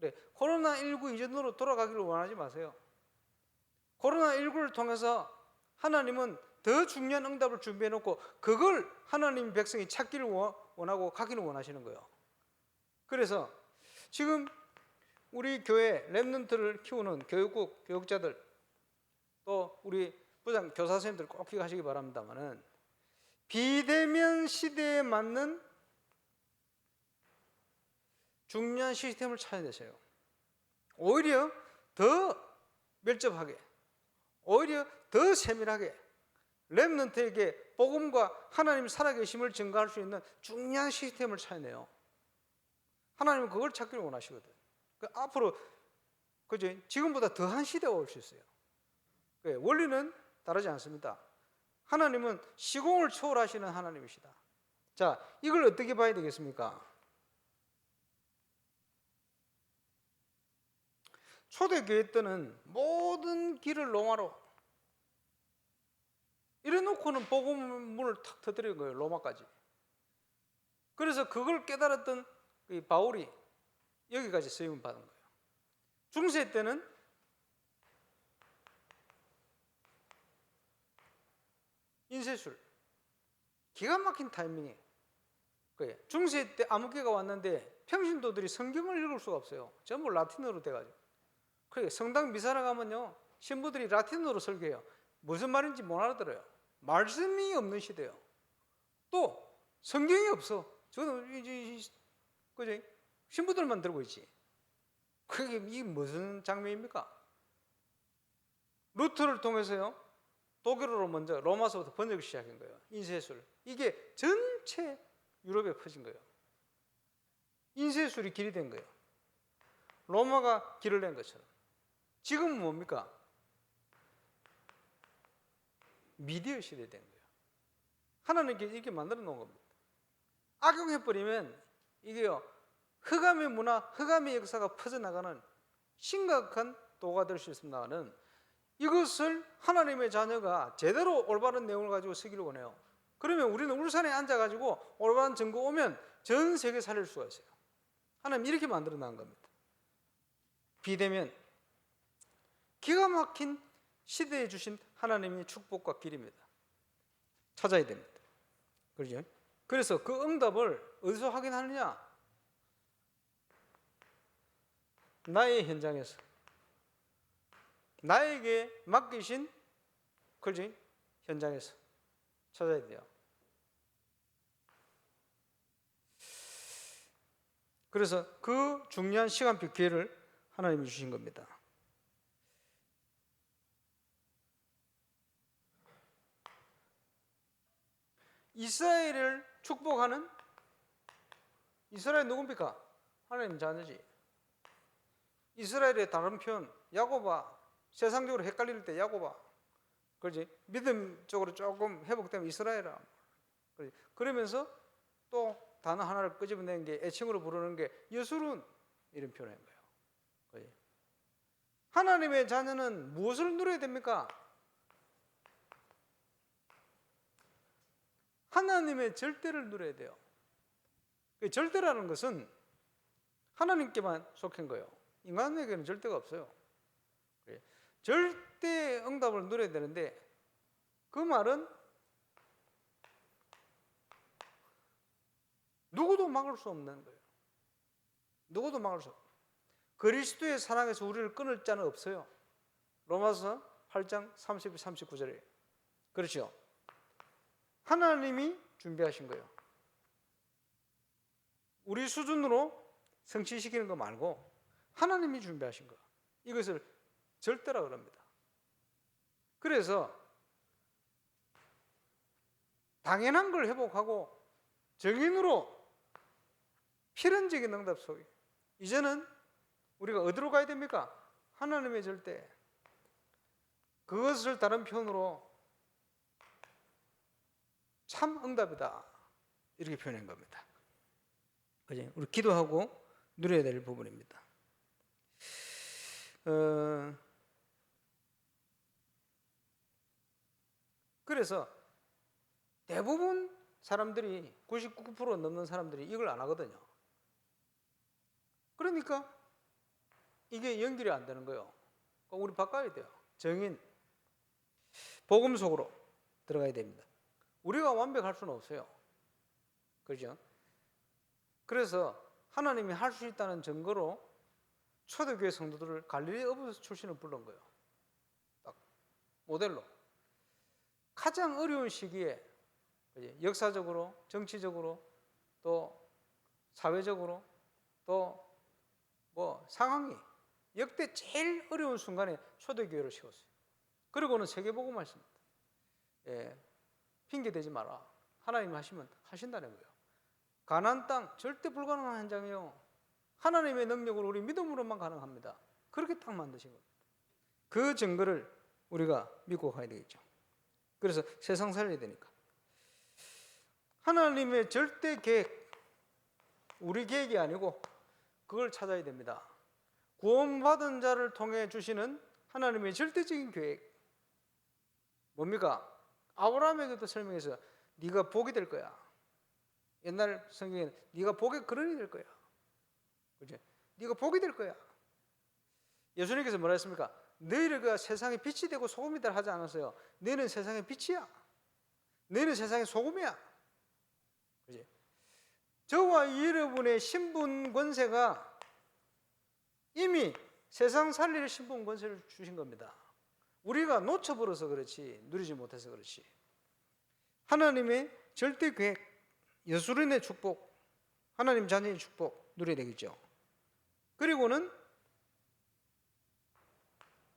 [SPEAKER 1] 그래, 코로나19 이전으로 돌아가기를 원하지 마세요. 코로나19를 통해서 하나님은 더 중요한 응답을 준비해놓고 그걸 하나님 백성이 찾기를 원하고 가기를 원하시는 거예요. 그래서 지금 우리 교회 렘넌트를 키우는 교육국 교육자들, 또 우리 부장 교사 선생님들 꼭 기억하시기 바랍니다만은, 비대면 시대에 맞는 중요한 시스템을 찾아내세요. 오히려 더 밀접하게, 오히려 더 세밀하게 렘넌트에게 복음과 하나님 살아계심을 증거할 수 있는 중요한 시스템을 찾아내요. 하나님은 그걸 찾기를 원하시거든. 앞으로 그죠? 지금보다 더한 시대가 올 수 있어요. 원리는 다르지 않습니다. 하나님은 시공을 초월하시는 하나님이시다. 자, 이걸 어떻게 봐야 되겠습니까? 초대교회 때는 모든 길을 로마로 이래놓고는 복음을 탁 터뜨린 거예요. 로마까지. 그래서 그걸 깨달았던 이 바울이 여기까지 쓰임을 받은 거예요. 중세 때는 인쇄술, 기가 막힌 타이밍에 중세 때 암흑기가 왔는데 평신도들이 성경을 읽을 수가 없어요. 전부 라틴어로 돼가지고. 그래, 성당 미사를 가면요, 신부들이 라틴어로 설교해요. 무슨 말인지 못 알아들어요. 말씀이 없는 시대예요. 또 성경이 없어. 저는 그죠? 신부들만 들고 있지. 그게 이게 무슨 장면입니까? 루터를 통해서요, 독일어로 먼저 로마서부터 번역을 시작한 거예요. 인쇄술. 이게 전체 유럽에 퍼진 거예요. 인쇄술이 길이 된 거예요. 로마가 길을 낸 것처럼. 지금은 뭡니까? 미디어 시대 된 거예요. 하나님께서 이렇게 만들어 놓은 겁니다. 악용해버리면 이게요, 흑암의 문화, 흑암의 역사가 퍼져나가는 심각한 도가 될 수 있습니다만, 이것을 하나님의 자녀가 제대로 올바른 내용을 가지고 쓰기를 원해요. 그러면 우리는 울산에 앉아가지고 올바른 증거 오면 전 세계 살릴 수가 있어요. 하나님 이렇게 만들어 놓은 겁니다. 비대면, 기가 막힌 시대에 주신 하나님의 축복과 길입니다. 찾아야 됩니다. 그렇죠? 그래서 그 응답을 어디서 확인하느냐? 나의 현장에서 나에게 맡기신, 그렇지? 현장에서 찾아야 돼요. 그래서 그 중요한 시간표 기회를 하나님이 주신 겁니다. 이스라엘을 축복하는 이스라엘 누굽니까? 하나님 자녀지. 이스라엘의 다른 표현 야고바, 세상적으로 헷갈릴 때 야고바, 그렇지? 믿음 쪽으로 조금 회복되면 이스라엘아. 그렇지? 그러면서 또 단어 하나를 끄집어내는 게 애칭으로 부르는 게 여술은 이런 표현인 거예요. 그렇지? 하나님의 자녀는 무엇을 누려야 됩니까? 하나님의 절대를 누려야 돼요. 절대라는 것은 하나님께만 속한 거예요. 인간에게는 절대가 없어요. 절대 응답을 누려야 되는데 그 말은 누구도 막을 수 없는 거예요. 누구도 막을 수 없어요. 그리스도의 사랑에서 우리를 끊을 자는 없어요. 로마서 8장 30, 39절에 그렇죠. 하나님이 준비하신 거예요. 우리 수준으로 성취시키는 거 말고 하나님이 준비하신 거. 이것을 절대라 그럽니다. 그래서 당연한 걸 회복하고 정인으로 필연적인 응답 속에 이제는 우리가 어디로 가야 됩니까? 하나님의 절대. 그것을 다른 표현으로 참 응답이다. 이렇게 표현한 겁니다. 그죠? 우리 기도하고 누려야 될 부분입니다. 그래서 대부분 사람들이 99% 넘는 사람들이 이걸 안 하거든요. 그러니까 이게 연결이 안 되는 거예요. 우리 바꿔야 돼요. 정인, 복음 속으로 들어가야 됩니다. 우리가 완벽할 수는 없어요. 그렇죠? 그래서 하나님이 할 수 있다는 증거로 초대교회 성도들을 갈릴리 어부스 출신을 불른 거예요. 딱 모델로. 가장 어려운 시기에 역사적으로, 정치적으로, 또 사회적으로, 또 뭐 상황이 역대 제일 어려운 순간에 초대교회를 세웠어요. 그리고는 세계복음을 했습니다. 예, 핑계 대지 마라. 하나님 하시면 하신다는 거예요. 가나안 땅 절대 불가능한 현장이에요. 하나님의 능력으로 우리 믿음으로만 가능합니다. 그렇게 딱 만드신 겁니다. 그 증거를 우리가 믿고 가야 되겠죠. 그래서 세상 살려야 되니까. 하나님의 절대 계획, 우리 계획이 아니고 그걸 찾아야 됩니다. 구원받은 자를 통해 주시는 하나님의 절대적인 계획. 뭡니까? 아브라함에게도 설명해서 네가 복이 될 거야. 옛날 성경에는 네가 복의 근원이 될 거야. 그죠? 네가 복이 될 거야. 예수님께서 뭐라 했습니까? 너희가 세상에 빛이 되고 소금이 되라 하지 않았어요. 너희는 세상의 빛이야. 너희는 세상의 소금이야. 그죠? 저와 여러분의 신분 권세가 이미 세상 살릴 신분 권세를 주신 겁니다. 우리가 놓쳐버려서 그렇지, 누리지 못해서 그렇지. 하나님의 절대 계획, 여수론의 축복, 하나님 자녀의 축복 누려야 되겠죠. 그리고는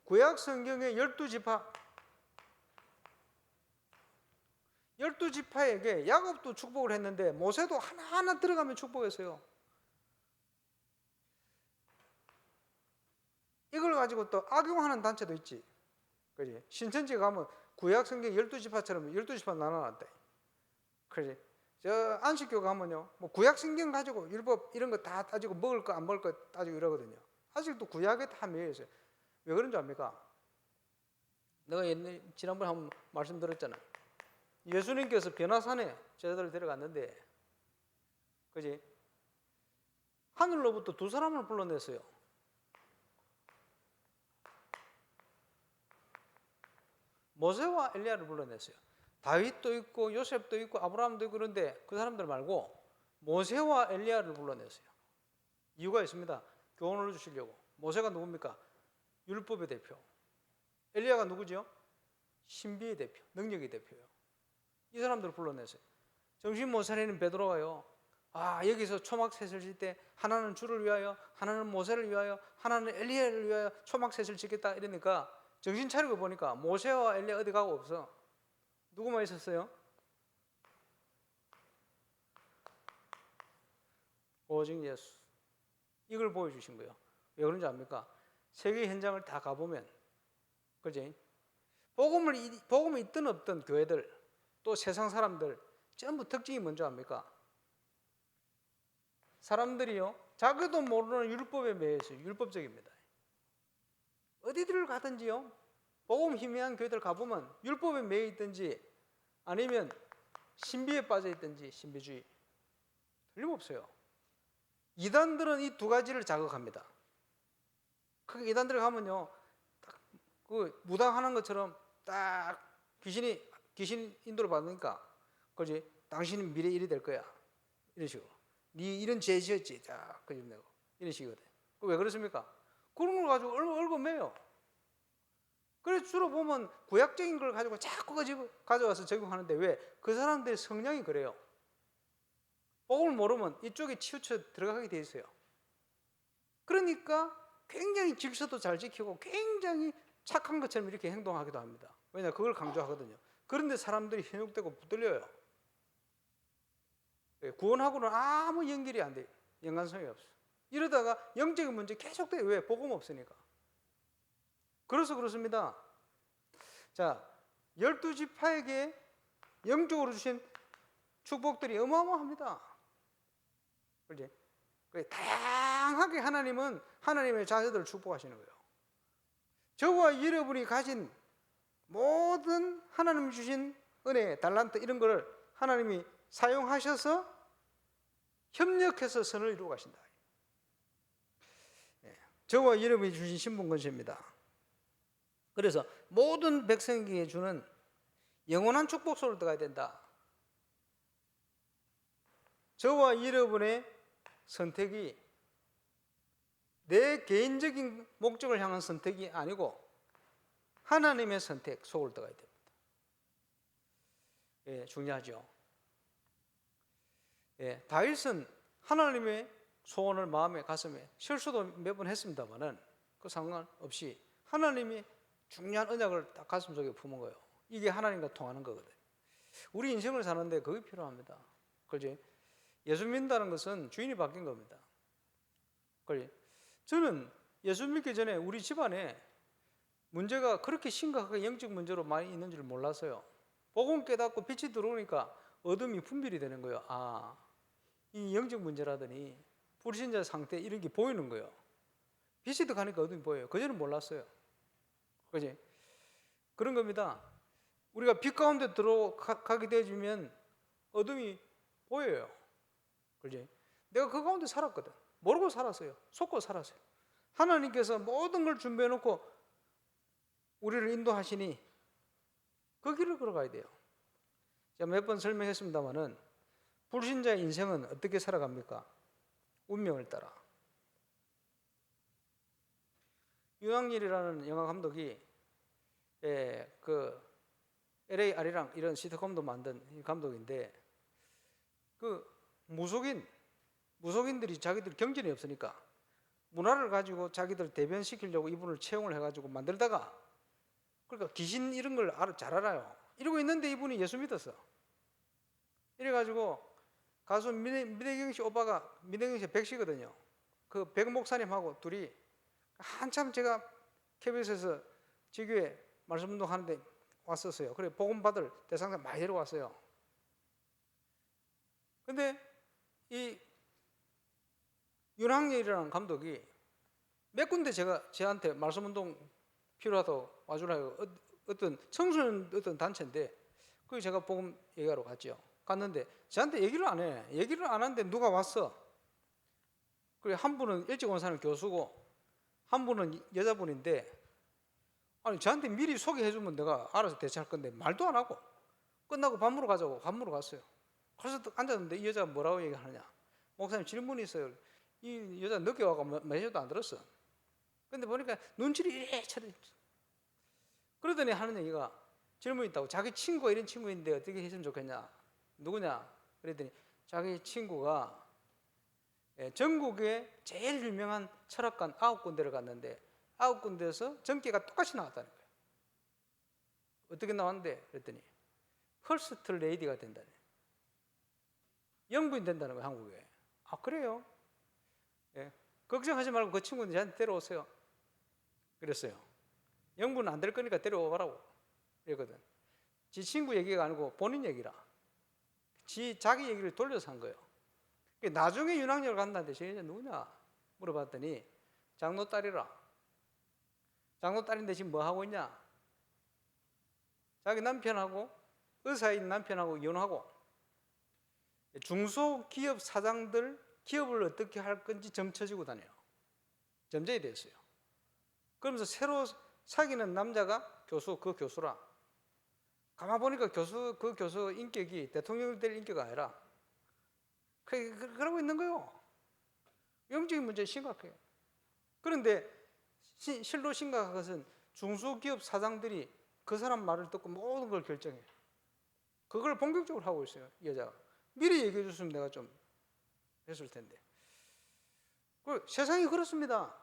[SPEAKER 1] 구약 성경의 12지파, 12지파에게 야곱도 축복을 했는데 모세도 하나하나 들어가면 축복했어요. 이걸 가지고 또 악용하는 단체도 있지. 그지? 신천지 가면 구약 성경 12지파처럼 12지파 나눠놨대. 그지? 저 안식교 가면요, 뭐 구약 성경 가지고 율법 이런 거 다 따지고 먹을 거 안 먹을 거 따지고 이러거든요. 아직도 구약에 다 매여 있어요. 왜 그런 줄 압니까? 내가 지난번에 한번 말씀드렸잖아. 예수님께서 변화산에 제자들을 데려갔는데, 그지? 하늘로부터 두 사람을 불러냈어요. 모세와 엘리야를 불러냈어요. 다윗도 있고 요셉도 있고 아브라함도 있고 그런데 그 사람들 말고 모세와 엘리야를 불러냈어요. 이유가 있습니다. 교훈을 주시려고. 모세가 누굽니까? 율법의 대표. 엘리야가 누구죠? 신비의 대표, 능력의 대표예요. 이 사람들을 불러내세요. 정신 못 차리는 베드로가요. 여기서 초막셋을 칠 때 하나는 주를 위하여, 하나는 모세를 위하여, 하나는 엘리야를 위하여 초막셋을 짓겠다 이러니까 정신 차리고 보니까 모세와 엘리야 어디 가고 없어. 누구만 있었어요? 오직 예수. 이걸 보여주신 거예요. 왜 그런지 압니까? 세계 현장을 다 가보면, 그지? 복음이 있든 없든 교회들, 또 세상 사람들, 전부 특징이 뭔지 압니까? 사람들이요, 자기도 모르는 율법에 매여 있어요. 율법적입니다. 어디를 가든지요, 복음 희미한 교회들 가보면 율법에 매여 있든지 아니면 신비에 빠져 있든지 신비주의. 틀림없어요. 이단들은 이 두 가지를 자극합니다. 그 이단들 가면요, 그 무당하는 것처럼 딱 귀신 인도를 받으니까, 그지? 당신은 미래 일이 될 거야. 이런 식으로. 네 이런 죄 지었지. 자, 그지? 내고 이런 식이거든. 왜 그렇습니까? 그런 걸 가지고 얽어매요. 그래서 주로 보면 구약적인 걸 가지고 자꾸 가져와서 적용하는데 왜? 그 사람들의 성향이 그래요. 복음을 모르면 이쪽에 치우쳐 들어가게 돼 있어요. 그러니까 굉장히 질서도 잘 지키고 굉장히 착한 것처럼 이렇게 행동하기도 합니다. 왜냐? 그걸 강조하거든요. 그런데 사람들이 현혹되고 붙들려요. 구원하고는 아무 연결이 안 돼요. 연관성이 없어요. 이러다가 영적인 문제 계속돼요. 왜? 복음 없으니까. 그래서 그렇습니다. 자, 12지파에게 영적으로 주신 축복들이 어마어마합니다. 그렇지? 다양하게 하나님은 하나님의 자녀들을 축복하시는 거예요. 저와 여러분이 가진 모든 하나님 주신 은혜, 달란트 이런 거를 하나님이 사용하셔서 협력해서 선을 이루어 가신다. 저와 여러분이 주신 신분 권세입니다. 그래서 모든 백성에게 주는 영원한 축복 속으로 들어가야 된다. 저와 여러분의 선택이 내 개인적인 목적을 향한 선택이 아니고 하나님의 선택 속으로 들어가야 됩니다. 중요하죠. 다윗은 하나님의 소원을 마음에 가슴에 실수도 몇 번 했습니다만은 그 상관없이 하나님이 중요한 언약을 딱 가슴 속에 품은 거예요. 이게 하나님과 통하는 거거든. 우리 인생을 사는데 그게 필요합니다. 그렇지? 예수 믿는다는 것은 주인이 바뀐 겁니다. 그렇지? 저는 예수 믿기 전에 우리 집안에 문제가 그렇게 심각하게 영적 문제로 많이 있는 줄 몰랐어요. 복음 깨닫고 빛이 들어오니까 어둠이 분별이 되는 거예요. 이 영적 문제라더니 불신자 상태 이런 게 보이는 거예요. 빛이 들어가니까 어둠이 보여요. 그전에는 몰랐어요. 그지? 그런 겁니다. 우리가 빛 가운데 들어가게 되어지면 어둠이 보여요. 그지? 내가 그 가운데 살았거든. 모르고 살았어요. 속고 살았어요. 하나님께서 모든 걸 준비해 놓고 우리를 인도하시니 그 길을 걸어가야 돼요. 제가 몇 번 설명했습니다마는 불신자의 인생은 어떻게 살아갑니까? 운명을 따라. 유황일이라는 영화 감독이 그 LA 아리랑 이런 시트콤도 만든 감독인데 그 무속인들이 자기들 경전이 없으니까 문화를 가지고 자기들 대변시키려고 이분을 채용을 해가지고 만들다가 그러니까 귀신 이런 걸 잘 알아요. 이러고 있는데 이분이 예수 믿었어. 이래가지고 가수 민혜경 씨 오빠가 민혜경 씨 백씨거든요. 그 백 목사님하고 둘이 한참 제가 KBS에서 지교회 말씀 운동하는데 왔었어요. 그래 복음 받을 대상자 많이 데려왔어요. 근데 이 윤학열이라는 감독이 몇 군데 저한테 말씀 운동 필요하다고 와주라고 어떤 청소년 어떤 단체인데 그 제가 복음 얘기하러 갔죠. 갔는데 저한테 얘기를 안 해. 얘기를 안 하는데 누가 왔어. 그래 한 분은 일찍 온 사람 교수고 한 분은 여자분인데 아니 저한테 미리 소개해주면 내가 알아서 대처할 건데 말도 안 하고 끝나고 밥 먹으러 가자고 밥 먹으러 갔어요. 그래서 앉았는데 이 여자가 뭐라고 얘기하느냐. 목사님 질문이 있어요. 이 여자 늦게 와가 매셔도 안 들었어. 근데 보니까 눈치를 이래 차려. 그러더니 하는 얘기가 질문이 있다고. 자기 친구가 이런 친구인데 어떻게 했으면 좋겠냐? 누구냐? 그랬더니 자기 친구가 전국에 제일 유명한 철학관 9군데를 갔는데 9군데에서 전기가 똑같이 나왔다는 거예요. 어떻게 나왔는데? 그랬더니 퍼스트 레이디가 된다네. 영부인 된다는 거예요, 한국에. 아, 그래요? 예. 걱정하지 말고 그 친구는 저한테 데려오세요. 그랬어요. 영부는 안 될 거니까 데려오라고. 이랬거든. 지 친구 얘기가 아니고 본인 얘기라. 자기 얘기를 돌려서 한 거예요. 나중에 윤학열 간다는데 쟤 누구냐? 물어봤더니 장로 딸이라. 장로 딸인데 지금 뭐 하고 있냐? 자기 남편하고 의사인 남편하고 이혼하고 중소기업 사장들 기업을 어떻게 할 건지 점쳐지고 다녀요. 점쟁이 됐어요. 그러면서 새로 사귀는 남자가 그 교수라. 가만 보니까 그 교수 인격이 대통령 될 인격이 아니라 그러고 있는 거예요. 영적인 문제 심각해요. 그런데 실로 심각한 것은 중소기업 사장들이 그 사람 말을 듣고 모든 걸 결정해요. 그걸 본격적으로 하고 있어요, 이 여자가. 미리 얘기해 줬으면 내가 좀 했을 텐데. 세상이 그렇습니다.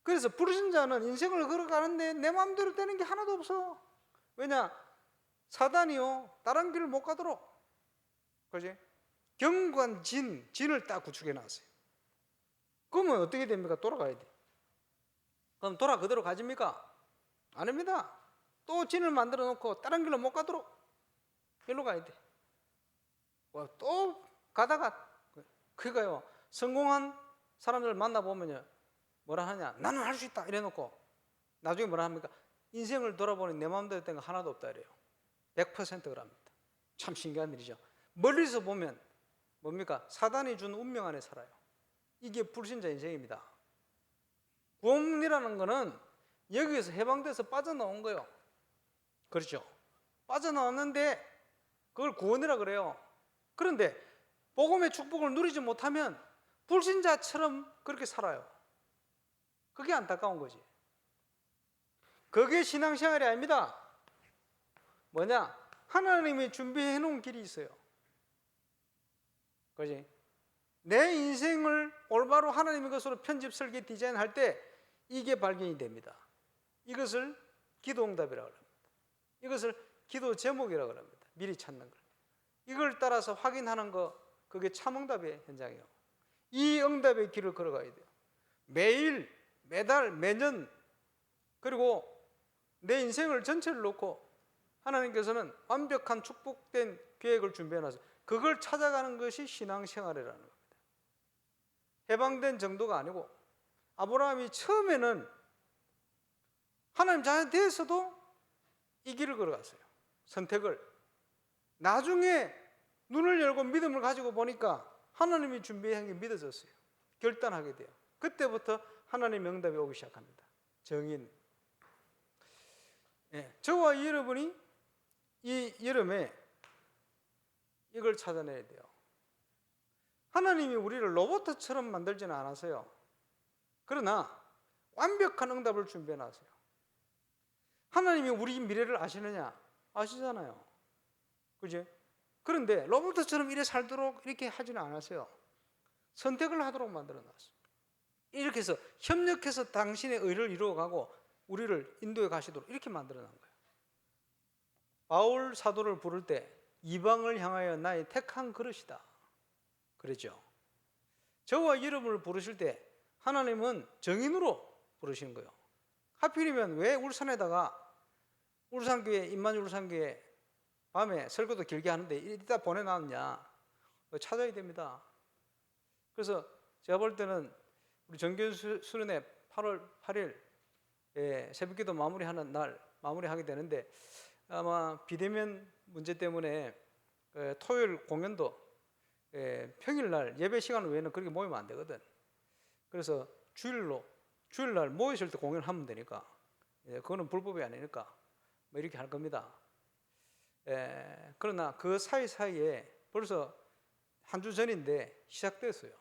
[SPEAKER 1] 그래서 불신자는 인생을 걸어가는데 내 마음대로 되는 게 하나도 없어. 왜냐? 사단이요, 다른 길을 못 가도록. 그지? 경관 진을 딱 구축해 놨어요. 그러면 어떻게 됩니까? 돌아가야 돼. 그럼 그대로 가집니까? 아닙니다. 또 진을 만들어 놓고 다른 길로 못 가도록 일로 가야 돼. 또 가다가 그러니까요, 성공한 사람들 만나보면요, 뭐라 하냐? 나는 할 수 있다 이래 놓고 나중에 뭐라 합니까? 인생을 돌아보니 내 마음대로 된 거 하나도 없다 이래요. 100% 그럽니다. 참 신기한 일이죠. 멀리서 보면 뭡니까? 사단이 준 운명 안에 살아요. 이게 불신자 인생입니다. 구원이라는 거는 여기에서 해방돼서 빠져나온 거예요. 그렇죠? 빠져나왔는데 그걸 구원이라 그래요. 그런데 복음의 축복을 누리지 못하면 불신자처럼 그렇게 살아요. 그게 안타까운 거지. 그게 신앙생활이 아닙니다. 뭐냐? 하나님이 준비해 놓은 길이 있어요. 그지? 내 인생을 올바로 하나님의 것으로 편집, 설계, 디자인할 때 이게 발견이 됩니다. 이것을 기도응답이라고 합니다. 이것을 기도 제목이라고 합니다. 미리 찾는 걸. 이걸 따라서 확인하는 거, 그게 참응답의 현장이에요. 이 응답의 길을 걸어가야 돼요. 매일, 매달, 매년, 그리고 내 인생을 전체를 놓고 하나님께서는 완벽한 축복된 계획을 준비해놨어요. 그걸 찾아가는 것이 신앙생활이라는 겁니다. 해방된 정도가 아니고, 아브라함이 처음에는 하나님 자녀 돼서도 이 길을 걸어갔어요. 선택을. 나중에 눈을 열고 믿음을 가지고 보니까 하나님이 준비한 게 믿어졌어요. 결단하게 돼요. 그때부터 하나님의 응답이 오기 시작합니다. 정인. 저와 여러분이 이 여름에 이걸 찾아내야 돼요. 하나님이 우리를 로봇처럼 만들지는 않았어요. 그러나 완벽한 응답을 준비해 놨어요. 하나님이 우리 미래를 아시느냐? 아시잖아요. 그죠? 그런데 로봇처럼 이래 살도록 이렇게 하지는 않았어요. 선택을 하도록 만들어 놨어요. 이렇게 해서 협력해서 당신의 의를 이루어가고 우리를 인도에 가시도록 이렇게 만들어 놓은 거예요. 바울 사도를 부를 때 이방을 향하여 나의 택한 그릇이다. 그랬죠. 저와 여러분을 부르실 때 하나님은 정인으로 부르시는 거예요. 하필이면 왜 울산에다가 울산교회, 임마누엘 울산교회 밤에 설교도 길게 하는데 이따 보내놨냐? 찾아야 됩니다. 그래서 제가 볼 때는 우리 정규 수련회 8월 8일 새벽기도 마무리하는 날 마무리하게 되는데 아마 비대면 문제 때문에 토요일 공연도 평일날 예배 시간 외에는 그렇게 모이면 안 되거든. 그래서 주일날 모이실 때 공연하면 되니까 그거는 불법이 아니니까 뭐 이렇게 할 겁니다. 그러나 그 사이사이에 벌써 한 주 전인데 시작됐어요.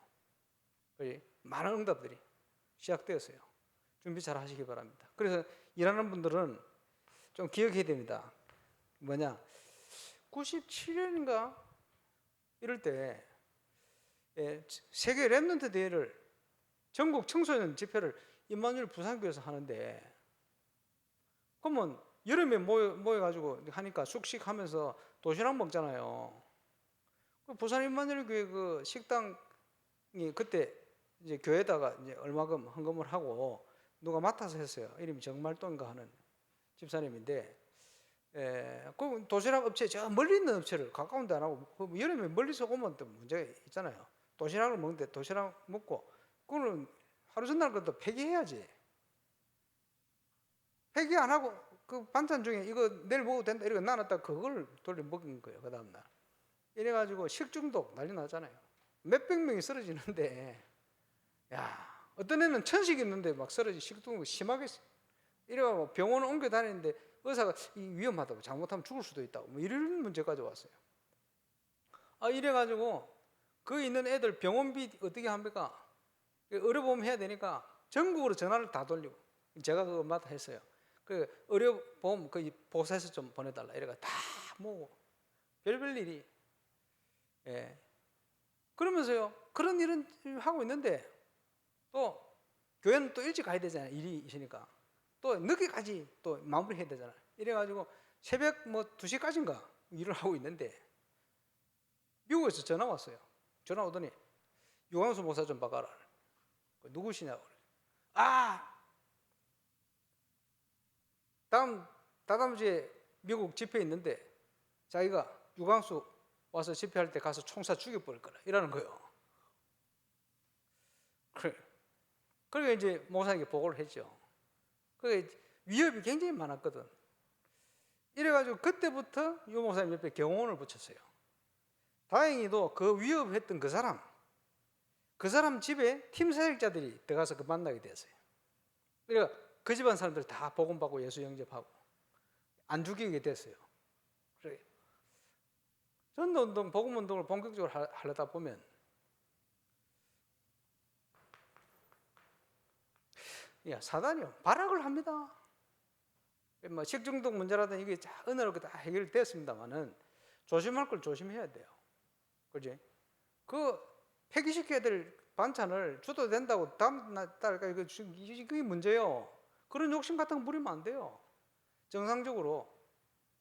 [SPEAKER 1] 많은 응답들이 시작되었어요. 준비 잘 하시기 바랍니다. 그래서 일하는 분들은 좀 기억해야 됩니다. 뭐냐, 97년인가 이럴 때 세계 랩넌트 대회를, 전국 청소년 집회를 임마누엘 부산교에서 하는데, 그러면 여름에 모여가지고 하니까 숙식하면서 도시락 먹잖아요. 부산 임마누엘 교회 그 식당이 그때 이제 교회에다가 이제 얼마금 헌금을 하고 누가 맡아서 했어요. 이름이 정말돈가 하는 집사님인데, 그 도시락 업체, 저 멀리 있는 업체를 가까운 데 안 하고, 그 여름에 멀리서 오면 또 문제가 있잖아요. 도시락을 먹는데 도시락 먹고 그거는 하루 전날 것도 폐기해야지. 폐기 안 하고 그 반찬 중에 이거 내일 먹어도 된다 이렇게 나눴다 그걸 돌려 먹은 거예요. 그 다음날 이래가지고 식중독 난리 나잖아요. 몇백 명이 쓰러지는데, 야, 어떤 애는 천식 있는데 막 식중독 심하게 이래가지고 병원 옮겨 다니는데 의사가 위험하다고, 잘못하면 죽을 수도 있다고 뭐 이런 문제까지 왔어요. 이래가지고 그 있는 애들 병원비 어떻게 합니까? 의료보험 해야 되니까 전국으로 전화를 다 돌리고, 제가 그거 맡아 했어요. 그 의료보험 그 보사해서 좀 보내달라 이래가 다 모으고 별별 일이. 그러면서요, 그런 일은 하고 있는데 또 교회는 또 일찍 가야 되잖아요. 일이 있으니까 또 늦게까지 또 마무리해야 되잖아요. 이래가지고 새벽 2시까지인가 일을 하고 있는데 미국에서 전화 왔어요. 전화 오더니 유광수 목사 좀 바꿔라. 누구시냐고. 다다음 주에 미국 집회 있는데 자기가 유광수 와서 집회할 때 가서 총사 죽여버릴 거라 이러는 거예요. 그러니까 이제 목사님께 보고를 했죠. 그게 위협이 굉장히 많았거든. 이래가지고 그때부터 유 목사님 옆에 경호원을 붙였어요. 다행히도 그 위협했던 그 사람 집에 팀 사역자들이 들어가서 그 만나게 됐어요. 그러니까 그 집안 사람들 다 복음받고 예수 영접하고 안 죽이게 됐어요. 그래. 전도운동, 복음운동을 본격적으로 하려다 보면 사단이요 발악을 합니다. 식중독 문제라든 이게 은혜롭게 다 해결됐습니다만은 조심할 걸 조심해야 돼요. 그지? 그 폐기시켜야 될 반찬을 줘도 된다고 다음 날까지 그게 문제예요. 그런 욕심 같은 거 부리면 안 돼요. 정상적으로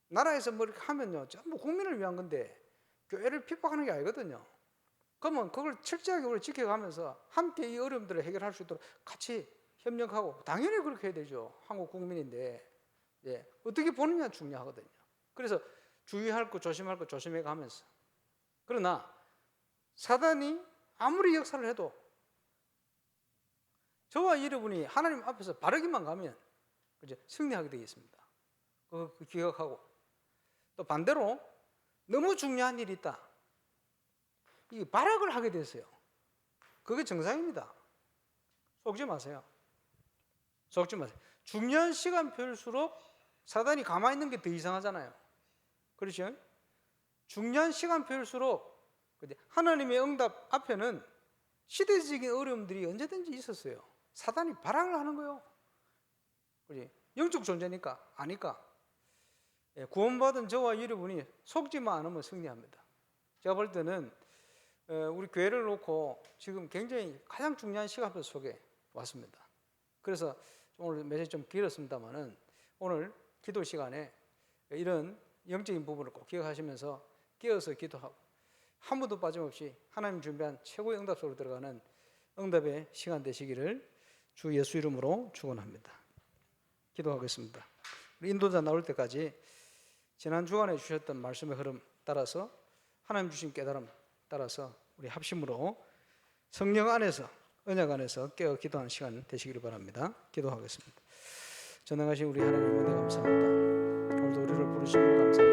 [SPEAKER 1] 나라에서 뭐 이렇게 하면요 전부 국민을 위한 건데 교회를 핍박하는 게 아니거든요. 그러면 그걸 철저하게 우리 지켜가면서 함께 이 어려움들을 해결할 수 있도록 같이 협력하고, 당연히 그렇게 해야 되죠. 한국 국민인데 어떻게 보느냐 중요하거든요. 그래서 주의할 거 조심할 거 조심해 가면서, 그러나 사단이 아무리 역사를 해도 저와 여러분이 하나님 앞에서 바르기만 가면 승리하게 되어 있습니다. 그거 기억하고, 또 반대로 너무 중요한 일이 있다, 이 발악을 하게 됐어요. 그게 정상입니다. 속지 마세요. 속지 마세요. 중요한 시간표일수록 사단이 가만히 있는 게 더 이상하잖아요. 그렇죠? 중요한 시간표일수록 하나님의 응답 앞에는 시대적인 어려움들이 언제든지 있었어요. 사단이 발악을 하는 거예요. 그렇지? 영적 존재니까 아니까. 구원받은 저와 여러분이 속지만 않으면 승리합니다. 제가 볼 때는 우리 교회를 놓고 지금 굉장히 가장 중요한 시간표 속에 왔습니다. 그래서 오늘 메시지 좀 길었습니다만은 오늘 기도 시간에 이런 영적인 부분을 꼭 기억하시면서 깨어서 기도하고 한 번도 빠짐없이 하나님 준비한 최고의 응답 속으로 들어가는 응답의 시간 되시기를 주 예수 이름으로 축원합니다. 기도하겠습니다. 우리 인도자 나올 때까지 지난 주간에 주셨던 말씀의 흐름 따라서, 하나님 주신 깨달음 따라서 우리 합심으로 성령 안에서, 언약 안에서 깨어 기도하는 시간 되시기를 바랍니다. 기도하겠습니다. 전능하신 우리 하나님 은혜 감사합니다. 오늘도 우리를 부르신 것 감사합니다.